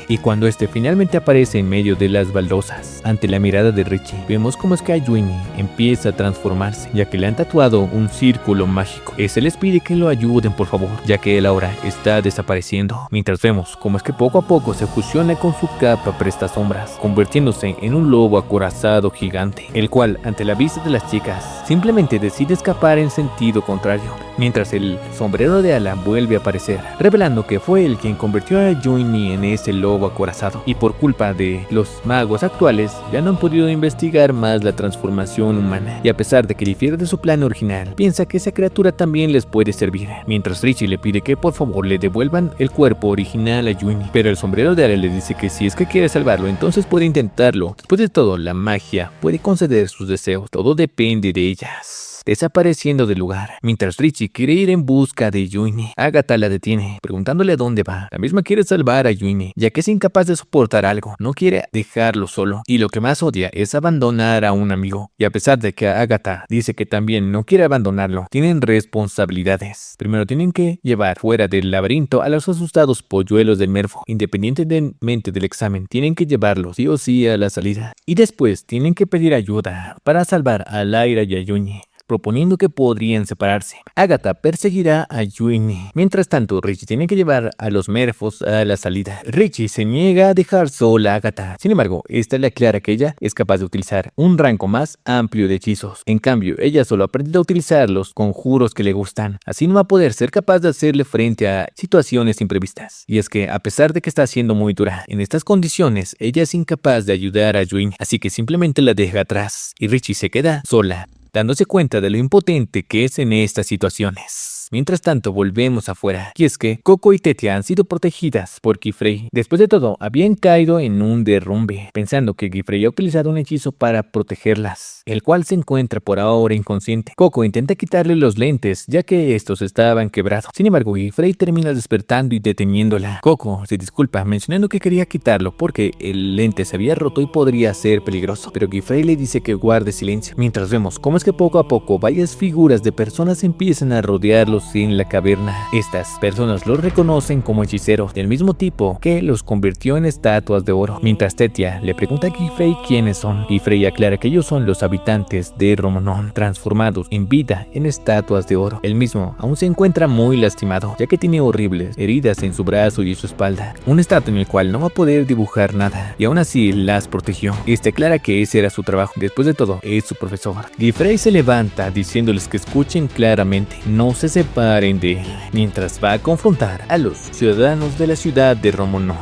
y cuando este finalmente aparece en medio de las baldosas, ante la mirada de Richie, vemos cómo es que a Yumi empieza a transformarse, ya que le han tatuado un círculo mágico. Este les pide que lo ayuden por favor, ya que él ahora está desapareciendo, mientras vemos cómo es que poco a poco se fusiona con su capa prestasombras, convirtiéndose en un lobo acorazado gigante, el cual ante la vista de las chicas, simplemente decide escapar en sentido contrario, mientras el sombrero de ala vuelve a aparecer, revelando que fue él quien convirtió a Yumi en ese lobo acorazado, y por culpa de los magos actuales ya no han podido investigar más la transformación humana, y a pesar de que difiere de su plan original, piensa que esa criatura también les puede servir, mientras Richie le pide que por favor le devuelvan el cuerpo original a Yumi, pero el sombrero de ala le dice que si es que quiere salvarlo, entonces puede intentarlo. Después de todo, la magia puede conceder sus deseos, todo depende de ellas. Desapareciendo del lugar, mientras Richie quiere ir en busca de Yumi, Agatha la detiene, preguntándole a dónde va. La misma quiere salvar a Yumi, ya que es incapaz de soportar algo, no quiere dejarlo solo, y lo que más odia es abandonar a un amigo. Y a pesar de que Agatha dice que también no quiere abandonarlo, tienen responsabilidades. Primero tienen que llevar fuera del laberinto a los asustados polluelos del Merfolk, independientemente del examen, tienen que llevarlos sí o sí a la salida. Y después tienen que pedir ayuda para salvar a Lyra y a Yumi, proponiendo que podrían separarse. Agatha perseguirá a Yumi. Mientras tanto, Richie tiene que llevar a los Merfolk a la salida. Richie se niega a dejar sola a Agatha. Sin embargo, esta le aclara que ella es capaz de utilizar un rango más amplio de hechizos. En cambio, ella solo aprende a utilizar los conjuros que le gustan. Así no va a poder ser capaz de hacerle frente a situaciones imprevistas. Y es que, a pesar de que está siendo muy dura, en estas condiciones, ella es incapaz de ayudar a Yumi. Así que simplemente la deja atrás. Y Richie se queda sola, dándose cuenta de lo impotente que es en estas situaciones. Mientras tanto, volvemos afuera, y es que Coco y Tetia han sido protegidas por Gifrey. Después de todo, habían caído en un derrumbe, pensando que Gifrey ha utilizado un hechizo para protegerlas, el cual se encuentra por ahora inconsciente. Coco intenta quitarle los lentes, ya que estos estaban quebrados. Sin embargo, Gifrey termina despertando y deteniéndola. Coco se disculpa, mencionando que quería quitarlo porque el lente se había roto y podría ser peligroso, pero Gifrey le dice que guarde silencio, mientras vemos cómo es que poco a poco varias figuras de personas empiezan a rodearlos en la caverna. Estas personas los reconocen como hechiceros del mismo tipo que los convirtió en estatuas de oro, mientras Tetia le pregunta a Gifrey quiénes son. Gifrey aclara que ellos son los habitantes de Romonon, transformados en vida en estatuas de oro. Él mismo aún se encuentra muy lastimado, ya que tiene horribles heridas en su brazo y su espalda, un estado en el cual no va a poder dibujar nada, y aún así las protegió. Este aclara que ese era su trabajo, después de todo es su profesor. Gifrey se levanta diciéndoles que escuchen claramente, no se separen de él, mientras va a confrontar a los ciudadanos de la ciudad de Romonon.